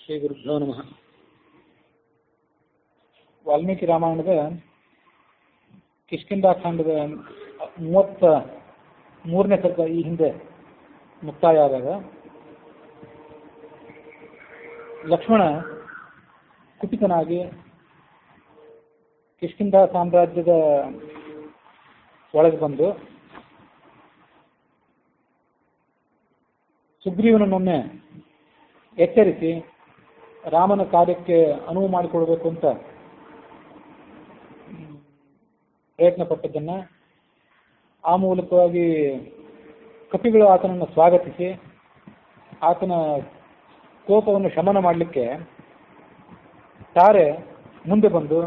ಶ್ರೀ ಗುರುಭ್ಯೋ ನಮಃ. ವಾಲ್ಮೀಕಿ ರಾಮಾಯಣದ ಕಿಷ್ಕಿಂಧಾಕಾಂಡದ 33ನೇ ಸರ್ಗ ಈ ಹಿಂದೆ ಮುಕ್ತಾಯ ಆದಾಗ ಲಕ್ಷ್ಮಣ ಕುಪಿತನಾಗಿ ಕಿಷ್ಕಿಂಧ ಸಾಮ್ರಾಜ್ಯದ ಒಳಗೆ ಬಂದು ಸುಗ್ರೀವನನ್ನೊಮ್ಮೆ ಎಚ್ಚರಿಸಿ ರಾಮನ ಕಾರ್ಯಕ್ಕೆ ಅನುವು ಮಾಡಿಕೊಡ್ಬೇಕು ಅಂತ ಪ್ರಯತ್ನ ಪಟ್ಟದ್ದನ್ನು ಆ ಮೂಲಕವಾಗಿ ಕಪಿಗಳು ಆತನನ್ನು ಸ್ವಾಗತಿಸಿ ಆತನ ಕೋಪವನ್ನು ಶಮನ ಮಾಡಲಿಕ್ಕೆ ತಾರೆ ಮುಂದೆ ಬಂದು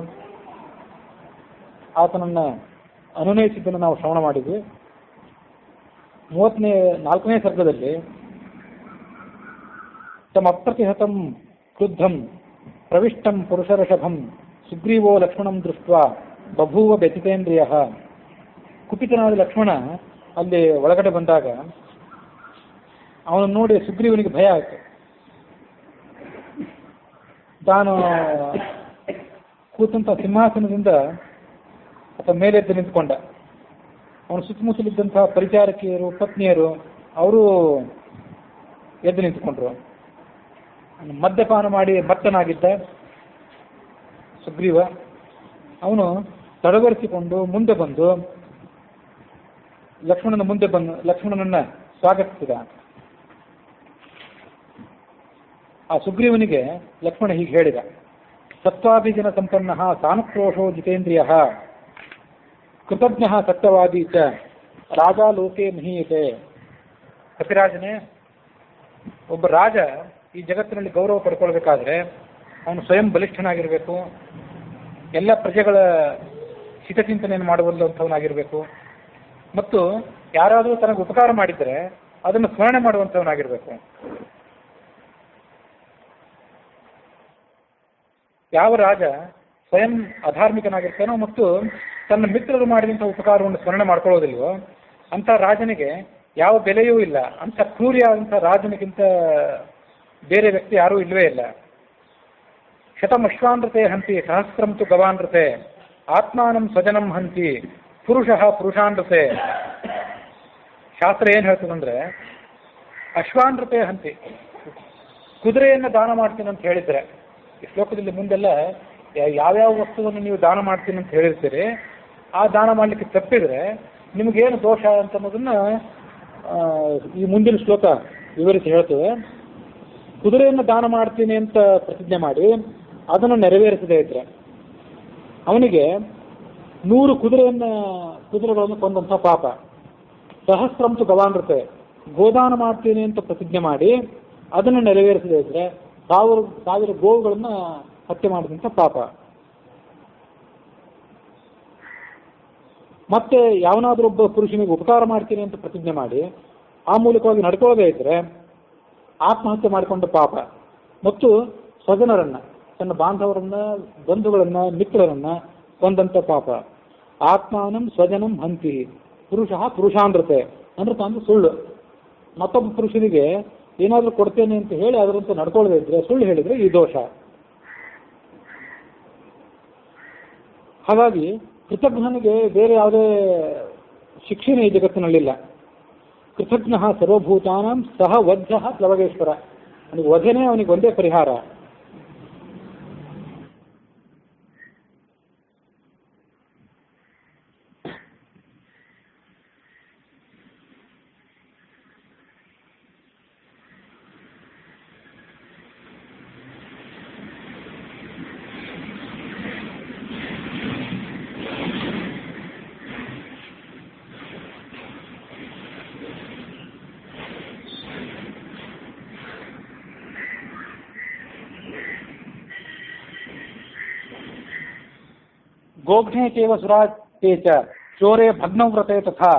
ಆತನನ್ನು ಅನುನಯಿಸಿದ್ದನ್ನು ನಾವು ಶ್ರವಣ ಮಾಡಿದ್ವಿ. 34ನೇ ಸರ್ಗದಲ್ಲಿ ತಮಪ್ರತಿಹತಂ ಕ್ರುದ್ಧಂ ಪ್ರವಿಷ್ಟಂ ಪುರುಷರಷಭಂ ಸುಗ್ರೀವೋ ಲಕ್ಷ್ಮಣಂ ದೃಷ್ಟ್ವಾ ಬಭೂವ ವ್ಯಥಿತೇಂದ್ರಿಯ. ಕುಪಿತನಾದ ಲಕ್ಷ್ಮಣ ಅಲ್ಲಿ ಒಳಗಡೆ ಬಂದಾಗ ಅವನನ್ನು ನೋಡಿ ಸುಗ್ರೀವನಿಗೆ ಭಯ ಆಯಿತು. ತಾನು ಕೂತಂತ ಸಿಂಹಾಸನದಿಂದ ಆತ ಮೇಲೆದ್ದು ನಿಂತ್ಕೊಂಡ. ಅವನು ಸುತ್ತಮುತ್ತಲಿದ್ದಂತಹ ಪರಿಚಾರಕಿಯರು, ಪತ್ನಿಯರು ಅವರು ಎದ್ದು ನಿಂತ್ಕೊಂಡ್ರು. ಮದ್ಯಪಾನ ಮಾಡಿ ಮತ್ತನಾಗಿದ್ದ ಸುಗ್ರೀವ ಅವನು ತಡವರಿಸಿಕೊಂಡು ಮುಂದೆ ಬಂದು ಲಕ್ಷ್ಮಣನನ್ನ ಸ್ವಾಗತಿಸಿದ. ಆ ಸುಗ್ರೀವನಿಗೆ ಲಕ್ಷ್ಮಣ ಹೀಗೆ ಹೇಳಿದ: ಸತ್ವಾಭಿಜನ ಸಂಪನ್ನ ಸಾನುಕ್ರೋಶೋ ಜಿತೇಂದ್ರಿಯ ಕೃತಜ್ಞ ಸತ್ಯವಾದಿ ಚ ರಾಜ ಲೋಕೆ ಮಹೀಯತೆ. ಕಪಿರಾಜನೇ, ಒಬ್ಬ ರಾಜ ಈ ಜಗತ್ತಿನಲ್ಲಿ ಗೌರವ ಪಡ್ಕೊಳ್ಬೇಕಾದ್ರೆ ಅವನು ಸ್ವಯಂ ಬಲಿಷ್ಠನಾಗಿರಬೇಕು, ಎಲ್ಲ ಪ್ರಜೆಗಳ ಹಿತಚಿಂತನೆಯನ್ನು ಮಾಡುವಂಥವನಾಗಿರಬೇಕು, ಮತ್ತು ಯಾರಾದರೂ ತನಗೆ ಉಪಕಾರ ಮಾಡಿದರೆ ಅದನ್ನು ಸ್ಮರಣೆ ಮಾಡುವಂಥವನಾಗಿರಬೇಕು. ಯಾವ ರಾಜ ಸ್ವಯಂ ಅಧಾರ್ಮಿಕನಾಗಿರ್ತಾನೋ ಮತ್ತು ತನ್ನ ಮಿತ್ರರು ಮಾಡಿದಂಥ ಉಪಕಾರವನ್ನು ಸ್ಮರಣೆ ಮಾಡ್ಕೊಳ್ಳೋದಿಲ್ವೋ ಅಂಥ ರಾಜನಿಗೆ ಯಾವ ಬೆಲೆಯೂ ಇಲ್ಲ. ಅಂಥ ಕ್ರೂರಿಯಾದಂಥ ರಾಜನಿಗಿಂತ ಬೇರೆ ವ್ಯಕ್ತಿ ಯಾರೂ ಇಲ್ಲವೇ ಇಲ್ಲ. ಶತಮಶ್ವಾನೃತೆ ಹಂತಿ ಸಹಸ್ರಂ ತು ಗವಾನೃತೆ ಆತ್ಮಾನಂ ಸ್ವಜನಂ ಹಂತಿ ಪುರುಷಃ ಪುರುಷಾನೃತೆ. ಶಾಸ್ತ್ರ ಏನು ಹೇಳ್ತದಂದ್ರೆ, ಅಶ್ವಾನೃತೆ ಹಂತಿ, ಕುದುರೆಯನ್ನು ದಾನ ಮಾಡ್ತೀನಿ ಅಂತ ಹೇಳಿದ್ರೆ, ಈ ಶ್ಲೋಕದಲ್ಲಿ ಮುಂದೆಲ್ಲ ಯಾವ್ಯಾವ ವಸ್ತುವನ್ನು ನೀವು ದಾನ ಮಾಡ್ತೀನಿ ಅಂತ ಹೇಳಿರ್ತೀರಿ, ಆ ದಾನ ಮಾಡಲಿಕ್ಕೆ ತಪ್ಪಿದ್ರೆ ನಿಮಗೇನು ದೋಷ ಅಂತ ಅನ್ನೋದನ್ನ ಈ ಮುಂದಿನ ಶ್ಲೋಕ ವಿವರಿಸಿ ಹೇಳ್ತೇವೆ. ಕುದುರೆಯನ್ನು ದಾನ ಮಾಡ್ತೀನಿ ಅಂತ ಪ್ರತಿಜ್ಞೆ ಮಾಡಿ ಅದನ್ನು ನೆರವೇರಿಸದೇ ಇದ್ರೆ ಅವನಿಗೆ 100 ಕುದುರೆಗಳನ್ನು ಕೊಂದಂಥ ಪಾಪ. ಸಹಸ್ರಂತು ಗವಾನೃತೆ, ಗೋದಾನ ಮಾಡ್ತೀನಿ ಅಂತ ಪ್ರತಿಜ್ಞೆ ಮಾಡಿ ಅದನ್ನು ನೆರವೇರಿಸದೇ ಇದ್ರೆ 1000 ಗೋವುಗಳನ್ನು ಹತ್ಯೆ ಮಾಡಿದಂಥ ಪಾಪ. ಮತ್ತೆ ಯಾವನಾದ್ರೂ ಒಬ್ಬ ಪುರುಷನಿಗೆ ಉಪಕಾರ ಮಾಡ್ತೀನಿ ಅಂತ ಪ್ರತಿಜ್ಞೆ ಮಾಡಿ ಆ ಮೂಲಕವಾಗಿ ನಡ್ಕೊಳ್ಳೋದೇ ಇದ್ರೆ ಆತ್ಮಹತ್ಯೆ ಮಾಡಿಕೊಂಡ ಪಾಪ. ಮತ್ತು ಸ್ವಜನರನ್ನ, ತನ್ನ ಬಾಂಧವರನ್ನ, ಬಂಧುಗಳನ್ನ, ಮಿತ್ರರನ್ನ ಕೊಂದಂಥ ಪಾಪ. ಆತ್ಮಾನಂ ಸ್ವಜನಂ ಹಂತಿ ಪುರುಷಃ ಪುರುಷಾನೃತೆ. ಅನೃತ ಅಂದ್ರೆ ಸುಳ್ಳು. ಮತ್ತೊಬ್ಬ ಪುರುಷನಿಗೆ ಏನಾದರೂ ಕೊಡ್ತೇನೆ ಅಂತ ಹೇಳಿ ಅದರಂತೆ ನಡ್ಕೊಳ್ಳದೇ ಇದ್ರೆ, ಸುಳ್ಳು ಹೇಳಿದ್ರೆ ಈ ದೋಷ. ಹಾಗಾಗಿ ಕೃತಜ್ಞನಿಗೆ ಬೇರೆ ಯಾವುದೇ ಶಿಕ್ಷೆನೇ ಈ ಜಗತ್ತಿನಲ್ಲಿಲ್ಲ. ಕೃತಜ್ಞ ಸರ್ವಭೂತಾನಾಂ ಸಹ ವಧ್ಯ ಪ್ಲವಗೇಶ್ವರ. ಅವನಿಗೆ ವಧೆನೇ ಅವನಿಗೆ ಒಂದೇ ಪರಿಹಾರ. ಗೋಘ್ನೇ ಚೈವ ಸುರಾತೆ ಚ ಚೋರೇ ಭಗ್ನವ್ರತೆ ತಥಾ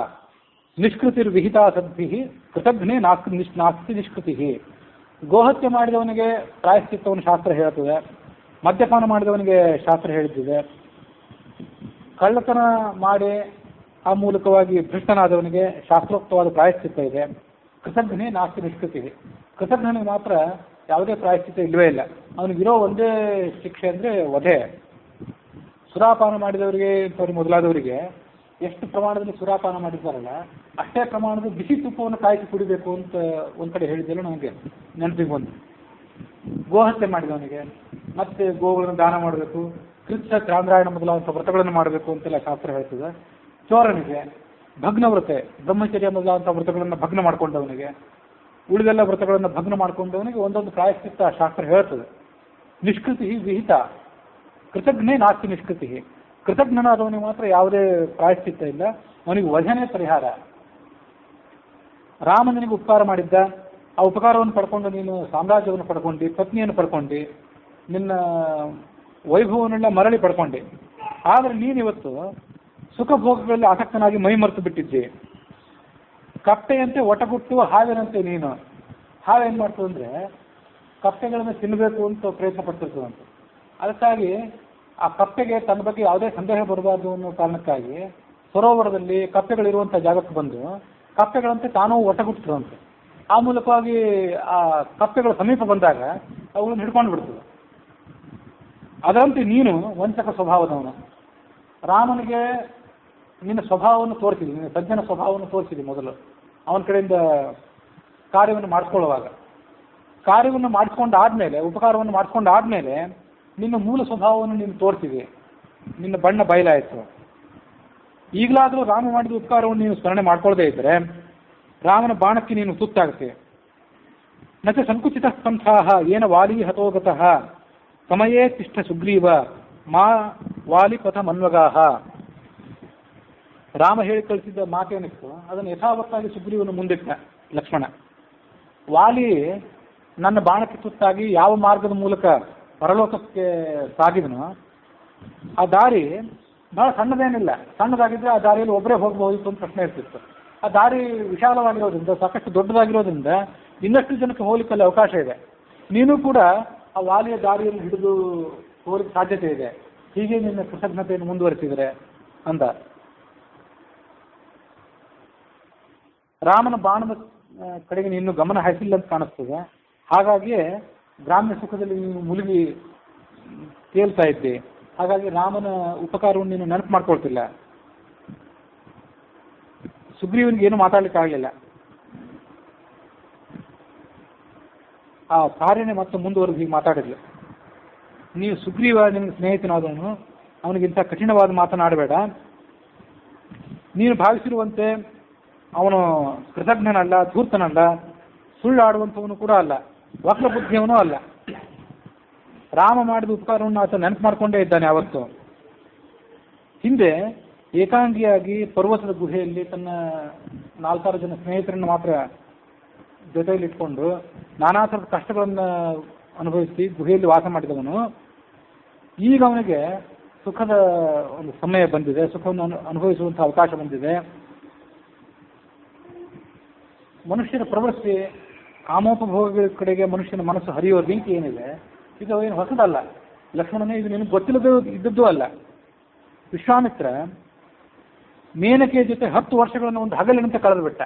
ನಿಷ್ಕೃತಿರ್ವಿಹಿತಾ ಸದ್ಭಿ ಕೃತಜ್ಞೆ ನಾಸ್ತಿ ನಿಷ್ಕೃತಿ. ಗೋಹತ್ಯೆ ಮಾಡಿದವನಿಗೆ ಪ್ರಾಯಶ್ಚಿತ್ತವನ್ನು ಶಾಸ್ತ್ರ ಹೇಳುತ್ತದೆ. ಮದ್ಯಪಾನ ಮಾಡಿದವನಿಗೆ ಶಾಸ್ತ್ರ ಹೇಳಿದ್ದಿದೆ. ಕಳ್ಳತನ ಮಾಡಿ ಆ ಮೂಲಕವಾಗಿ ಭ್ರಷ್ಟನಾದವನಿಗೆ ಶಾಸ್ತ್ರೋಕ್ತವಾದ ಪ್ರಾಯಶ್ಚಿತ್ತ ಇದೆ. ಕೃತಜ್ಞನೇ ನಾಸ್ತಿ ನಿಷ್ಕೃತಿ. ಕೃತಜ್ಞನಿಗೆ ಮಾತ್ರ ಯಾವುದೇ ಪ್ರಾಯಶ್ಚಿತ್ತ ಇಲ್ಲವೇ ಇಲ್ಲ. ಅವನಿಗಿರೋ ಒಂದೇ ಶಿಕ್ಷೆ ಅಂದರೆ ವಧೆ. ಸುರಾಪಾನ ಮಾಡಿದವರಿಗೆ ಮೊದಲಾದವರಿಗೆ ಎಷ್ಟು ಪ್ರಮಾಣದಲ್ಲಿ ಸುರಾಪಾನ ಮಾಡಿದ್ದಾರಲ್ಲ ಅಷ್ಟೇ ಪ್ರಮಾಣದ ಬಿಸಿ ತುಪ್ಪವನ್ನು ಕಾಯಿಸಿ ಕುಡಿಬೇಕು ಅಂತ ಒಂದು ಕಡೆ ಹೇಳಿದ್ದೆಲ್ಲ ನನಗೆ ನೆನಪಿಗೆ ಬಂದು. ಗೋಹತ್ಯೆ ಮಾಡಿದವನಿಗೆ ಮತ್ತೆ ಗೋಗಳನ್ನು ದಾನ ಮಾಡಬೇಕು, ಕೃತ್ಯ ಚಾಂದ್ರಾಯಣ ಮೊದಲಾದಂಥ ವ್ರತಗಳನ್ನು ಮಾಡಬೇಕು ಅಂತೆಲ್ಲ ಶಾಸ್ತ್ರ ಹೇಳ್ತದೆ. ಚೋರನಿಗೆ ಭಗ್ನ ವ್ರತೆ, ಬ್ರಹ್ಮಚರ್ಯ ಮೊದಲಾದಂಥ ವ್ರತಗಳನ್ನು ಭಗ್ನ ಮಾಡ್ಕೊಂಡವನಿಗೆ, ಉಳಿದೆಲ್ಲ ವ್ರತಗಳನ್ನು ಭಗ್ನ ಮಾಡ್ಕೊಂಡವನಿಗೆ ಒಂದೊಂದು ಪ್ರಾಯಶ್ಚಿತ್ತ ಶಾಸ್ತ್ರ ಹೇಳ್ತದೆ. ನಿಷ್ಕೃತಿ ವಿಹಿತ, ಕೃತಜ್ಞೇ ನಾಸ್ತಿ ನಿಷ್ಕೃತಿ. ಕೃತಜ್ಞನಾದವನಿಗೆ ಮಾತ್ರ ಯಾವುದೇ ಪ್ರಾಯಶ್ಚಿತ್ತ ಇಲ್ಲ, ಅವನಿಗೆ ವಧನೆ ಪರಿಹಾರ. ರಾಮ ನಿನಗೆ ಉಪಕಾರ ಮಾಡಿದ್ದ, ಆ ಉಪಕಾರವನ್ನು ಪಡ್ಕೊಂಡು ನೀನು ಸಾಮ್ರಾಜ್ಯವನ್ನು ಪಡ್ಕೊಂಡು, ಪತ್ನಿಯನ್ನು ಪಡ್ಕೊಂಡು, ನಿನ್ನ ವೈಭವನ್ನೆಲ್ಲ ಮರಳಿ ಪಡ್ಕೊಂಡೆ. ಆದರೆ ನೀನಿವತ್ತು ಸುಖ ಭೋಗಗಳಲ್ಲಿ ಆಸಕ್ತನಾಗಿ ಮೈ ಮರೆತು ಬಿಟ್ಟಿದ್ದೆ. ಕಪ್ಪೆಯಂತೆ ಒಟಗುಟ್ಟು ಹಾವಿನಂತೆ ನೀನು. ಹಾವೇನು ಮಾಡ್ತು ಅಂದರೆ ಕಪ್ಪೆಗಳನ್ನು ತಿನ್ನಬೇಕು ಅಂತ ಪ್ರಯತ್ನ ಪಡ್ತಿರ್ತದಂತೆ. ಅದಕ್ಕಾಗಿ ಆ ಕಪ್ಪೆಗೆ ತನ್ನ ಬಗ್ಗೆ ಯಾವುದೇ ಸಂದೇಹ ಬರಬಾರ್ದು ಅನ್ನೋ ಕಾರಣಕ್ಕಾಗಿ ಸರೋವರದಲ್ಲಿ ಕಪ್ಪೆಗಳಿರುವಂಥ ಜಾಗಕ್ಕೆ ಬಂದು ಕಪ್ಪೆಗಳಂತೆ ತಾನೂ ಒಟಗುಟ್ಟಿರುವಂತೆ. ಆ ಮೂಲಕವಾಗಿ ಆ ಕಪ್ಪೆಗಳು ಸಮೀಪ ಬಂದಾಗ ಅವುಗಳನ್ನು ಹಿಡ್ಕೊಂಡು ಬಿಡ್ತದೆ. ಅದರಂತೆ ನೀನು ವಂಚಕ ಸ್ವಭಾವದವನು. ರಾಮನಿಗೆ ನಿನ್ನ ಸ್ವಭಾವವನ್ನು ತೋರಿಸಿದೆ, ನಿನ್ನ ಸಜ್ಜನ ಸ್ವಭಾವವನ್ನು ತೋರಿಸಿದೆ ಮೊದಲು ಅವನ ಕಡೆಯಿಂದ ಕಾರ್ಯವನ್ನು ಮಾಡಿಸ್ಕೊಳ್ಳುವಾಗ. ಕಾರ್ಯವನ್ನು ಮಾಡಿಸ್ಕೊಂಡಾದ್ಮೇಲೆ, ಉಪಕಾರವನ್ನು ಮಾಡಿಸ್ಕೊಂಡಾದ್ಮೇಲೆ ನಿನ್ನ ಮೂಲ ಸ್ವಭಾವವನ್ನು ನೀನು ತೋರಿಸಿದೆ, ನಿನ್ನ ಬಣ್ಣ ಬಯಲಾಯಿತು. ಈಗಲಾದರೂ ರಾಮ ಮಾಡಿದ ಉಪಕಾರವನ್ನು ನೀನು ಸ್ಮರಣೆ ಮಾಡ್ಕೊಳ್ಳದೇ ಇದ್ದರೆ ರಾಮನ ಬಾಣಕ್ಕೆ ನೀನು ತುತ್ತಾಗುತ್ತೆ. ನಚ ಸಂಕುಚಿತ ಪಂಥಾಹ ಏನ ವಾಲಿ ಹತೋಗತಃ ಸಮಯೇ ತಿಷ್ಠ ಸುಗ್ರೀವ ಮಾ ವಾಲಿ ಪಥ ಮನ್ವಗಾಹ. ರಾಮ ಹೇಳಿ ಕಳಿಸಿದ್ದ ಮಾತೇನಿತ್ತು ಅದನ್ನು ಯಥಾವತ್ತಾಗಿ ಸುಗ್ರೀವನು ಮುಂದಿಟ್ಟ ಲಕ್ಷ್ಮಣ. ವಾಲಿ ನನ್ನ ಬಾಣಕ್ಕೆ ತುತ್ತಾಗಿ ಯಾವ ಮಾರ್ಗದ ಮೂಲಕ ಪರಲೋಕಕ್ಕೆ ಸಾಗಿದನೋ ಆ ದಾರಿ ಬಹಳ ಸಣ್ಣದೇನಿಲ್ಲ. ಸಣ್ಣದಾಗಿದ್ದರೆ ಆ ದಾರಿಯಲ್ಲಿ ಒಬ್ಬರೇ ಹೋಗಬಹುದು ಅಂತ ಪ್ರಶ್ನೆ ಇರ್ತಿತ್ತು. ಆ ದಾರಿ ವಿಶಾಲವಾಗಿರೋದ್ರಿಂದ, ಸಾಕಷ್ಟು ದೊಡ್ಡದಾಗಿರೋದ್ರಿಂದ ಇನ್ನಷ್ಟು ಜನಕ್ಕೆ ಹೋಗ್ಲಿಕ್ಕಲ್ಲಿ ಅವಕಾಶ ಇದೆ. ನೀನು ಕೂಡ ಆ ವಾಲಿಯ ದಾರಿಯಲ್ಲಿ ಹಿಡಿದು ಹೋಗ್ಲಿಕ್ಕೆ ಸಾಧ್ಯತೆ ಇದೆ. ಹೀಗೆ ನಿನ್ನ ಕೃತಜ್ಞತೆಯನ್ನು ಮುಂದುವರಿಸಿದರೆ ಅಂದ. ರಾಮನ ಬಾಣದ ಕಡೆಗೆ ನೀನು ಗಮನ ಹರಿಸಿಲ್ಲ ಅಂತ ಕಾಣಿಸ್ತದೆ. ಹಾಗಾಗಿ ಗ್ರಾಮ್ಯ ಸುಖದಲ್ಲಿ ನೀನು ಮುಳುಗಿ ತೇಲ್ತಾ ಇದ್ದೆ. ಹಾಗಾಗಿ ರಾಮನ ಉಪಕಾರವನ್ನು ನೀನು ನೆನಪು ಮಾಡ್ಕೊಳ್ತಿಲ್ಲ. ಸುಗ್ರೀವನಿಗೆ ಏನು ಮಾತಾಡ್ಲಿಕ್ಕೆ ಆಗಲಿಲ್ಲ. ಆ ಕಾರ್ಯನೇ ಮತ್ತೆ ಮುಂದುವರೆದು ಹೀಗೆ ಮಾತಾಡಿದ್ಲು. ನೀವು ಸುಗ್ರೀವ ನಿನಗೆ ಸ್ನೇಹಿತನಾದವನು, ಅವನಿಗಿಂತ ಕಠಿಣವಾದ ಮಾತನಾಡಬೇಡ. ನೀನು ಭಾವಿಸಿರುವಂತೆ ಅವನು ಕೃತಜ್ಞನಲ್ಲ, ಧೂರ್ತನಲ್ಲ, ಸುಳ್ಳಾಡುವಂಥವನು ಕೂಡ ಅಲ್ಲ, ವಕ್ರ ಬುದ್ಧಿಯವನೂ ಅಲ್ಲ. ರಾಮ ಮಾಡಿದ ಉಪಕಾರವನ್ನು ಆತ ನೆನಪು ಮಾಡಿಕೊಂಡೇ ಇದ್ದಾನೆ. ಅವತ್ತು ಹಿಂದೆ ಏಕಾಂಗಿಯಾಗಿ ಪರ್ವತದ ಗುಹೆಯಲ್ಲಿ ತನ್ನ 4-6 ಜನ ಸ್ನೇಹಿತರನ್ನು ಮಾತ್ರ ಜೊತೆಯಲ್ಲಿ ಇಟ್ಕೊಂಡು ನಾನಾ ಥರದ ಕಷ್ಟಗಳನ್ನು ಅನುಭವಿಸಿ ಗುಹೆಯಲ್ಲಿ ವಾಸ ಮಾಡಿದವನು ಈಗ ಅವನಿಗೆ ಸುಖದ ಒಂದು ಸಮಯ ಬಂದಿದೆ, ಸುಖವನ್ನು ಅನುಭವಿಸುವಂಥ ಅವಕಾಶ ಬಂದಿದೆ. ಮನುಷ್ಯನ ಪ್ರವೃತ್ತಿ, ಕಾಮೋಪಭೋಗಗಳ ಕಡೆಗೆ ಮನುಷ್ಯನ ಮನಸ್ಸು ಹರಿಯುವ ಬೆಂಕಿ ಏನಿದೆ ಇದು ಏನು ಹೊಸದಲ್ಲ. ಲಕ್ಷ್ಮಣನೇ ಇದು ನಿನಗೆ ಗೊತ್ತಿಲ್ಲದೆ ಇದ್ದದ್ದೂ ಅಲ್ಲ. ವಿಶ್ವಾಮಿತ್ರ ಮೇನಕೆಯ ಜೊತೆ 10 ವರ್ಷಗಳನ್ನು ಒಂದು ಹಗಲಿನಂತೆ ಕಳೆದು ಬಿಟ್ಟ.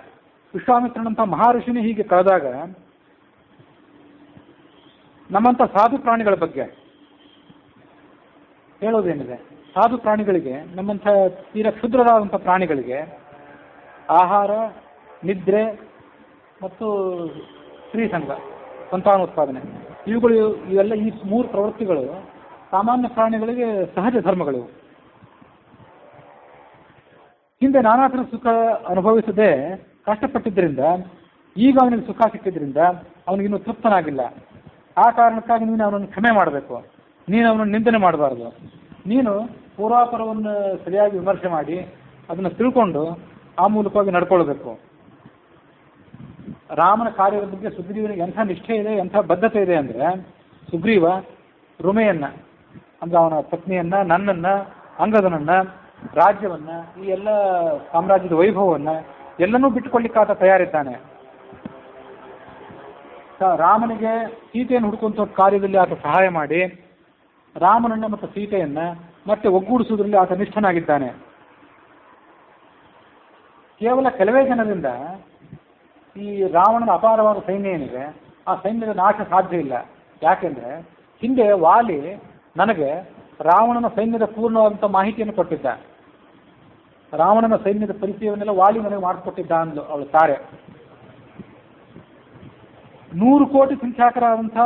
ವಿಶ್ವಾಮಿತ್ರನಂಥ ಮಹರ್ಷಿನೇ ಹೀಗೆ ಕಳೆದಾಗ ನಮ್ಮಂಥ ಸಾಧು ಪ್ರಾಣಿಗಳ ಬಗ್ಗೆ ಹೇಳೋದೇನಿದೆ? ಸಾಧು ಪ್ರಾಣಿಗಳಿಗೆ, ನಮ್ಮಂಥ ತೀರಾ ಕ್ಷುದ್ರರಾದಂಥ ಪ್ರಾಣಿಗಳಿಗೆ ಆಹಾರ, ನಿದ್ರೆ ಮತ್ತು ಸ್ತ್ರೀಸಂಗ, ಸಂತಾನೋತ್ಪಾದನೆ ಇವೆಲ್ಲ ಈ 3 ಪ್ರವೃತ್ತಿಗಳು ಸಾಮಾನ್ಯ ಪ್ರಾಣಿಗಳಿಗೆ ಸಹಜ ಧರ್ಮಗಳು. ಹಿಂದೆ ನಾನಾ ಥರ ಸುಖ ಅನುಭವಿಸದೆ ಕಷ್ಟಪಟ್ಟಿದ್ದರಿಂದ ಈಗ ಅವನಿಗೆ ಸುಖ ಸಿಕ್ಕಿದ್ರಿಂದ ಅವನಿಗಿನ್ನೂ ತೃಪ್ತನಾಗಿಲ್ಲ. ಆ ಕಾರಣಕ್ಕಾಗಿ ನೀನು ಅವನನ್ನು ಕ್ಷಮೆ ಮಾಡಬೇಕು, ನೀನು ಅವನನ್ನು ನಿಂದನೆ ಮಾಡಬಾರ್ದು. ನೀನು ಪೂರ್ವಾಪರವನ್ನು ಸರಿಯಾಗಿ ವಿಮರ್ಶೆ ಮಾಡಿ ಅದನ್ನು ತಿಳ್ಕೊಂಡು ಆ ಮೂಲಕವಾಗಿ ನಡ್ಕೊಳ್ಬೇಕು. ರಾಮನ ಕಾರ್ಯದ ಬಗ್ಗೆ ಸುಗ್ರೀವನಿಗೆ ಎಂಥ ನಿಷ್ಠೆ ಇದೆ, ಎಂಥ ಬದ್ಧತೆ ಇದೆ ಅಂದರೆ, ಸುಗ್ರೀವ ರುಮೆಯನ್ನ ಅಂದರೆ ಅವನ ಪತ್ನಿಯನ್ನ, ನನ್ನನ್ನ, ಅಂಗದನನ್ನ, ರಾಜ್ಯವನ್ನ, ಈ ಎಲ್ಲ ಸಾಮ್ರಾಜ್ಯದ ವೈಭವವನ್ನ ಎಲ್ಲನೂ ಬಿಟ್ಟುಕೊಳ್ಳಿಕ್ಕೆ ಆತ ತಯಾರಿದ್ದಾನೆ. ರಾಮನಿಗೆ ಸೀತೆಯನ್ನು ಹುಡುಕುವಂಥ ಕಾರ್ಯದಲ್ಲಿ ಆತ ಸಹಾಯ ಮಾಡಿ ರಾಮನನ್ನ ಮತ್ತು ಸೀತೆಯನ್ನ ಮತ್ತೆ ಒಗ್ಗೂಡಿಸುವುದರಲ್ಲಿ ಆತ ನಿಷ್ಠನಾಗಿದ್ದಾನೆ. ಕೇವಲ ಕೆಲವೇ ಜನರಿಂದ ಈ ರಾವಣನ ಅಪಾರವಾದ ಸೈನ್ಯ ಏನಿದೆ ಆ ಸೈನ್ಯದ ನಾಶ ಸಾಧ್ಯ ಇಲ್ಲ. ಯಾಕೆಂದರೆ ಹಿಂದೆ ವಾಲಿ ನನಗೆ ರಾವಣನ ಸೈನ್ಯದ ಪೂರ್ಣವಾದಂಥ ಮಾಹಿತಿಯನ್ನು ಕೊಟ್ಟಿದ್ದ. ರಾವಣನ ಸೈನ್ಯದ ಪರಿಚಯವನ್ನೆಲ್ಲ ವಾಲಿ ನನಗೆ ಮಾಡಿಕೊಟ್ಟಿದ್ದ ಅಂದ್ಲು ಅವಳು ತಾರೆ. 100 ಕೋಟಿ ಸಂಖ್ಯಾಕರಾದಂಥ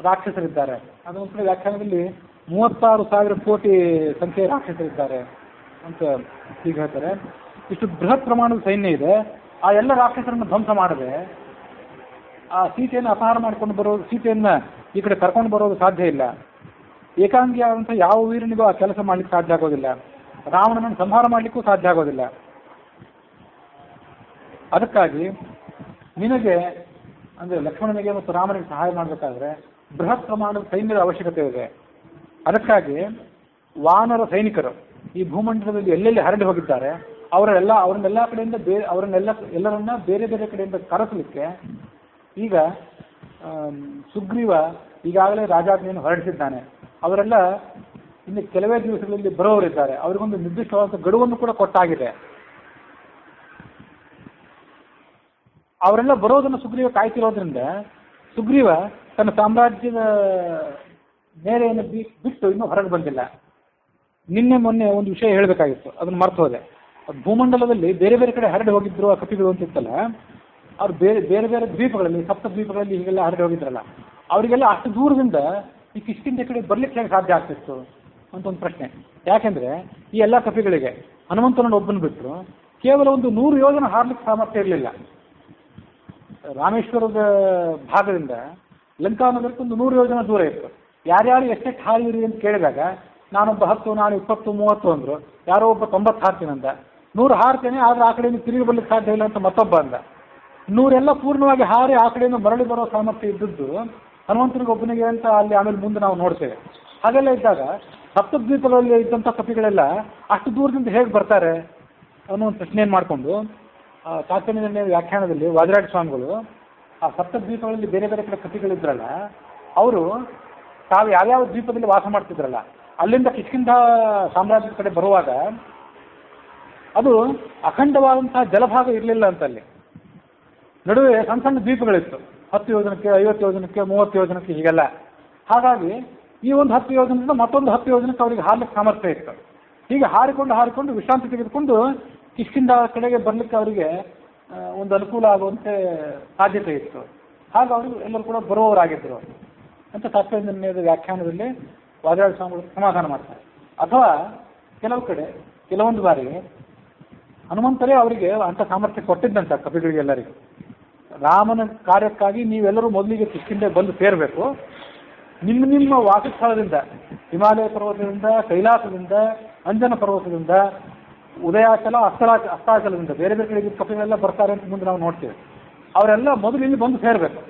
ರಾಕ್ಷಸರಿದ್ದಾರೆ. ಅದೊಂದು ವ್ಯಾಖ್ಯಾನದಲ್ಲಿ 36,000 ಕೋಟಿ ಸಂಖ್ಯೆಯ ರಾಕ್ಷಸರಿದ್ದಾರೆ ಅಂತ ಹೀಗೆ ಹೇಳ್ತಾರೆ. ಇಷ್ಟು ಬೃಹತ್ ಪ್ರಮಾಣದ ಸೈನ್ಯ ಇದೆ. ಆ ಎಲ್ಲ ರಾಕ್ಷಸರನ್ನು ಧ್ವಂಸ ಮಾಡದೆ ಆ ಸೀತೆಯನ್ನು ಅಪಹಾರ ಮಾಡ್ಕೊಂಡು ಬರೋದು, ಸೀತೆಯನ್ನು ಈ ಕಡೆ ಕರ್ಕೊಂಡು ಬರೋದು ಸಾಧ್ಯ ಇಲ್ಲ. ಏಕಾಂಗಿ ಆದಂಥ ಯಾವ ವೀರನಿಗೂ ಆ ಕೆಲಸ ಮಾಡಲಿಕ್ಕೆ ಸಾಧ್ಯ ಆಗೋದಿಲ್ಲ. ರಾವಣನನ್ನು ಸಂಹಾರ ಮಾಡಲಿಕ್ಕೂ ಸಾಧ್ಯ ಆಗೋದಿಲ್ಲ. ಅದಕ್ಕಾಗಿ ನಿನಗೆ ಅಂದರೆ ಲಕ್ಷ್ಮಣನಿಗೆ ಮತ್ತು ರಾಮನಿಗೆ ಸಹಾಯ ಮಾಡಬೇಕಾದ್ರೆ ಬೃಹತ್ ಪ್ರಮಾಣದ ಸೈನ್ಯದ ಅವಶ್ಯಕತೆ ಇದೆ. ಅದಕ್ಕಾಗಿ ವಾನರ ಸೈನಿಕರು ಈ ಭೂಮಂಡಲದಲ್ಲಿ ಎಲ್ಲೆಲ್ಲಿ ಹರಡಿ ಹೋಗಿದ್ದಾರೆ ಅವರನ್ನೆಲ್ಲ ಕಡೆಯಿಂದ ಎಲ್ಲರನ್ನ ಬೇರೆ ಬೇರೆ ಕಡೆಯಿಂದ ಕರೆಸಲಿಕ್ಕೆ ಈಗ ಸುಗ್ರೀವ ಈಗಾಗಲೇ ರಾಜಾಜ್ಞೆಯನ್ನು ಹೊರಡಿಸಿದ್ದಾನೆ. ಅವರೆಲ್ಲ ಇನ್ನು ಕೆಲವೇ ದಿವಸಗಳಲ್ಲಿ ಬರೋವರಿದ್ದಾರೆ. ಅವರಿಗೊಂದು ನಿರ್ದಿಷ್ಟವಾದ ಗಡುವನ್ನು ಕೂಡ ಕೊಟ್ಟಾಗಿದೆ. ಅವರೆಲ್ಲ ಬರೋದನ್ನು ಸುಗ್ರೀವ ಕಾಯ್ತಿರೋದ್ರಿಂದ ಸುಗ್ರೀವ ತನ್ನ ಸಾಮ್ರಾಜ್ಯದ ಮೇರೆಯನ್ನು ಬಿಟ್ಟು ಇನ್ನೂ ಹೊರಗೆ ಬಂದಿಲ್ಲ. ನಿನ್ನೆ ಮೊನ್ನೆ ಒಂದು ವಿಷಯ ಹೇಳಬೇಕಾಗಿತ್ತು, ಅದನ್ನು ಮರ್ತು ಹೋದೆ. ಭೂಮಂಡಲದಲ್ಲಿ ಬೇರೆ ಬೇರೆ ಕಡೆ ಹರಡಿ ಹೋಗಿದ್ರು ಆ ಕಪಿಗಳು ಅಂತಿತ್ತಲ್ಲ, ಅವ್ರು ಬೇರೆ ಬೇರೆ ಬೇರೆ ದ್ವೀಪಗಳಲ್ಲಿ, ಸಪ್ತ ದ್ವೀಪಗಳಲ್ಲಿ ಹೀಗೆಲ್ಲ ಹರಡಿ ಹೋಗಿದ್ರಲ್ಲ, ಅವರಿಗೆಲ್ಲ ಅಷ್ಟು ದೂರದಿಂದ ಈ ಕಿಷ್ಕಿಂಧ ಕಡೆ ಬರ್ಲಿಕ್ಕೆ ಸಾಧ್ಯ ಆಗ್ತಿತ್ತು ಅಂತ ಒಂದು ಪ್ರಶ್ನೆ. ಯಾಕೆಂದ್ರೆ ಈ ಎಲ್ಲ ಕಪಿಗಳಿಗೆ ಹನುಮಂತನನ್ನು ಒಬ್ಬನ ಬಿಟ್ಟರು ಕೇವಲ ಒಂದು 100 ಯೋಜನೆ ಹಾರ್ಲಿಕ್ಕೆ ಸಾಮರ್ಥ್ಯ ಇರಲಿಲ್ಲ. ರಾಮೇಶ್ವರದ ಭಾಗದಿಂದ ಲಂಕಾನಗರಕ್ಕೆ ಒಂದು 100 ಯೋಜನೆ ದೂರ ಇತ್ತು. ಯಾರ್ಯಾರು ಎಷ್ಟೆಷ್ಟು ಹಾರಿರಿ ಅಂತ ಕೇಳಿದಾಗ ನಾನೊಬ್ಬ 10, ನಾನು 20, 30 ಅಂದರು. ಯಾರೋ ಒಬ್ಬ 90 ಹಾರ್ತೀನಂದ. 100 ಹಾರ್ತೇನೆ, ಆದರೆ ಆ ಕಡೆಯಿಂದ ತಿರುಗಿ ಬರ್ಲಿಕ್ಕೆ ಸಾಧ್ಯ ಇಲ್ಲ ಅಂತ ಮತ್ತೊಬ್ಬ ಅಂದ. 100 ಎಲ್ಲ ಪೂರ್ಣವಾಗಿ ಹಾರಿ ಆ ಕಡೆಯಿಂದ ಮರಳಿ ಬರೋ ಸಾಮರ್ಥ್ಯ ಇದ್ದದ್ದು ಹನುಮಂತನಿಗೆ ಒಬ್ಬನಿಗೆ ಅಂತ ಅಲ್ಲಿ ಆಮೇಲೆ ಮುಂದೆ ನಾವು ನೋಡ್ತೇವೆ. ಹಾಗೆಲ್ಲ ಇದ್ದಾಗ ಸಪ್ತದ್ವೀಪಗಳಲ್ಲಿ ಇದ್ದಂಥ ಕಪಿಗಳೆಲ್ಲ ಅಷ್ಟು ದೂರದಿಂದ ಹೇಗೆ ಬರ್ತಾರೆ ಅನ್ನೋ ಒಂದು ಪ್ರಶ್ನೆಯನ್ನು ಮಾಡಿಕೊಂಡು ತಾತ್ಪರ್ಯ ವ್ಯಾಖ್ಯಾನದಲ್ಲಿ ವಾದಿರಾಜ ಸ್ವಾಮಿಗಳು ಆ ಸಪ್ತದ್ವೀಪಗಳಲ್ಲಿ ಬೇರೆ ಬೇರೆ ಕಡೆ ಕಪಿಗಳಿದ್ರಲ್ಲ, ಅವರು ತಾವು ಯಾವ್ಯಾವ ದ್ವೀಪದಲ್ಲಿ ವಾಸ ಮಾಡ್ತಿದ್ರಲ್ಲ ಅಲ್ಲಿಂದ ಕಿಷ್ಕಿಂಧ ಸಾಮ್ರಾಜ್ಯದ ಕಡೆ ಬರುವಾಗ ಅದು ಅಖಂಡವಾದಂತಹ ಜಲಭಾಗ ಇರಲಿಲ್ಲ ಅಂತ. ಅಲ್ಲಿ ನಡುವೆ ಸಣ್ಣ ಸಣ್ಣ ದ್ವೀಪಗಳಿತ್ತು, 10 ಯೋಜನಕ್ಕೆ, 50 ಯೋಜನಕ್ಕೆ, 30 ಯೋಜನಕ್ಕೆ ಹೀಗೆಲ್ಲ. ಹಾಗಾಗಿ ಈ ಒಂದು 10 ಯೋಜನೆಯಿಂದ ಮತ್ತೊಂದು 10 ಯೋಜನಕ್ಕೆ ಅವರಿಗೆ ಹಾರ್ಲಿಕ್ಕೆ ಸಾಮರ್ಥ್ಯ ಇತ್ತು. ಹೀಗೆ ಹಾರಿಕೊಂಡು ವಿಶ್ರಾಂತಿ ತೆಗೆದುಕೊಂಡು ಕಿಷ್ಕಿಂಧ ಕಡೆಗೆ ಬರಲಿಕ್ಕೆ ಅವರಿಗೆ ಒಂದು ಅನುಕೂಲ ಆಗುವಂತೆ ಸಾಧ್ಯತೆ ಇತ್ತು. ಹಾಗೆ ಅವರು ಎಲ್ಲರೂ ಕೂಡ ಬರುವವರಾಗಿದ್ದರು ಅಂತ ತಾತ್ಪರ್ಯ ವ್ಯಾಖ್ಯಾನದಲ್ಲಿ ವಾದಿರಾಜ ಸ್ವಾಮಿಗಳು ಸಮಾಧಾನ ಮಾಡ್ತಾರೆ. ಅಥವಾ ಕೆಲವು ಕಡೆ ಕೆಲವೊಂದು ಬಾರಿ ಹನುಮಂತರೇ ಅವರಿಗೆ ಅಂಥ ಸಾಮರ್ಥ್ಯ ಕೊಟ್ಟಿದ್ದಂತ ಕಪಿಗಳಿಗೆಲ್ಲರಿಗೂ. ರಾಮನ ಕಾರ್ಯಕ್ಕಾಗಿ ನೀವೆಲ್ಲರೂ ಮೊದಲಿಗೆ ಕಿಷ್ಕಿಂಧೆ ಬಂದು ಸೇರಬೇಕು. ನಿಮ್ಮ ವಾಸಸ್ಥಳದಿಂದ, ಹಿಮಾಲಯ ಪರ್ವತದಿಂದ, ಕೈಲಾಸದಿಂದ, ಅಂಜನ ಪರ್ವತದಿಂದ, ಉದಯಾಚಲ, ಅಸ್ತಾಚಲದಿಂದ ಬೇರೆ ಬೇರೆ ಕಡೆಗೆ ಕಪಿಗಳೆಲ್ಲ ಬರ್ತಾರೆ ಅಂತ ಮುಂದೆ ನಾವು ನೋಡ್ತೇವೆ. ಅವರೆಲ್ಲ ಮೊದಲು ಇಲ್ಲಿ ಬಂದು ಸೇರಬೇಕು.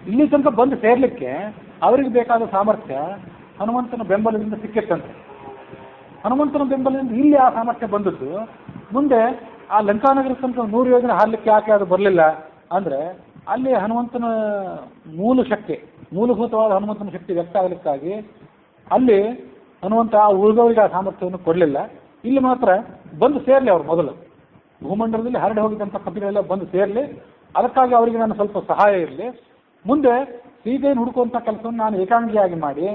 ಇಲ್ಲಿ ತನಕ ಬಂದು ಸೇರಲಿಕ್ಕೆ ಅವರಿಗೆ ಬೇಕಾದ ಸಾಮರ್ಥ್ಯ ಹನುಮಂತನ ಬೆಂಬಲದಿಂದ ಸಿಕ್ಕಿತ್ತಂತೆ. ಹನುಮಂತನ ಬೆಂಬಲದಿಂದ ಇಲ್ಲಿ ಆ ಸಾಮರ್ಥ್ಯ ಬಂದದ್ದು. ಮುಂದೆ ಆ ಲಂಕಾನಗರ ತನಕ 100 ಯೋಜನೆ ಹಾರಲಿಕ್ಕೆ ಯಾಕೆ ಅದು ಬರಲಿಲ್ಲ ಅಂದರೆ ಅಲ್ಲಿ ಹನುಮಂತನ ಮೂಲಭೂತವಾದ ಹನುಮಂತನ ಶಕ್ತಿ ವ್ಯಕ್ತ ಆಗಲಿಕ್ಕಾಗಿ ಅಲ್ಲಿ ಹನುಮಂತ ಆ ಉಳಿದವರಿಗೆ ಆ ಸಾಮರ್ಥ್ಯವನ್ನು ಕೊಡಲಿಲ್ಲ. ಇಲ್ಲಿ ಮಾತ್ರ ಬಂದು ಸೇರಲಿ, ಅವರು ಮೊದಲು ಭೂಮಂಡಲದಲ್ಲಿ ಹರಡಿ ಹೋಗಿದ್ದಂಥ ಕಪಿಗಳೆಲ್ಲ ಬಂದು ಸೇರಲಿ, ಅದಕ್ಕಾಗಿ ಅವರಿಗೆ ನಾನು ಸ್ವಲ್ಪ ಸಹಾಯ ಇರಲಿ. ಮುಂದೆ ಸೀತೆಯನ್ನು ಹುಡುಕುವಂಥ ಕೆಲಸವನ್ನು ನಾನು ಏಕಾಂಗಿಯಾಗಿ ಮಾಡಿ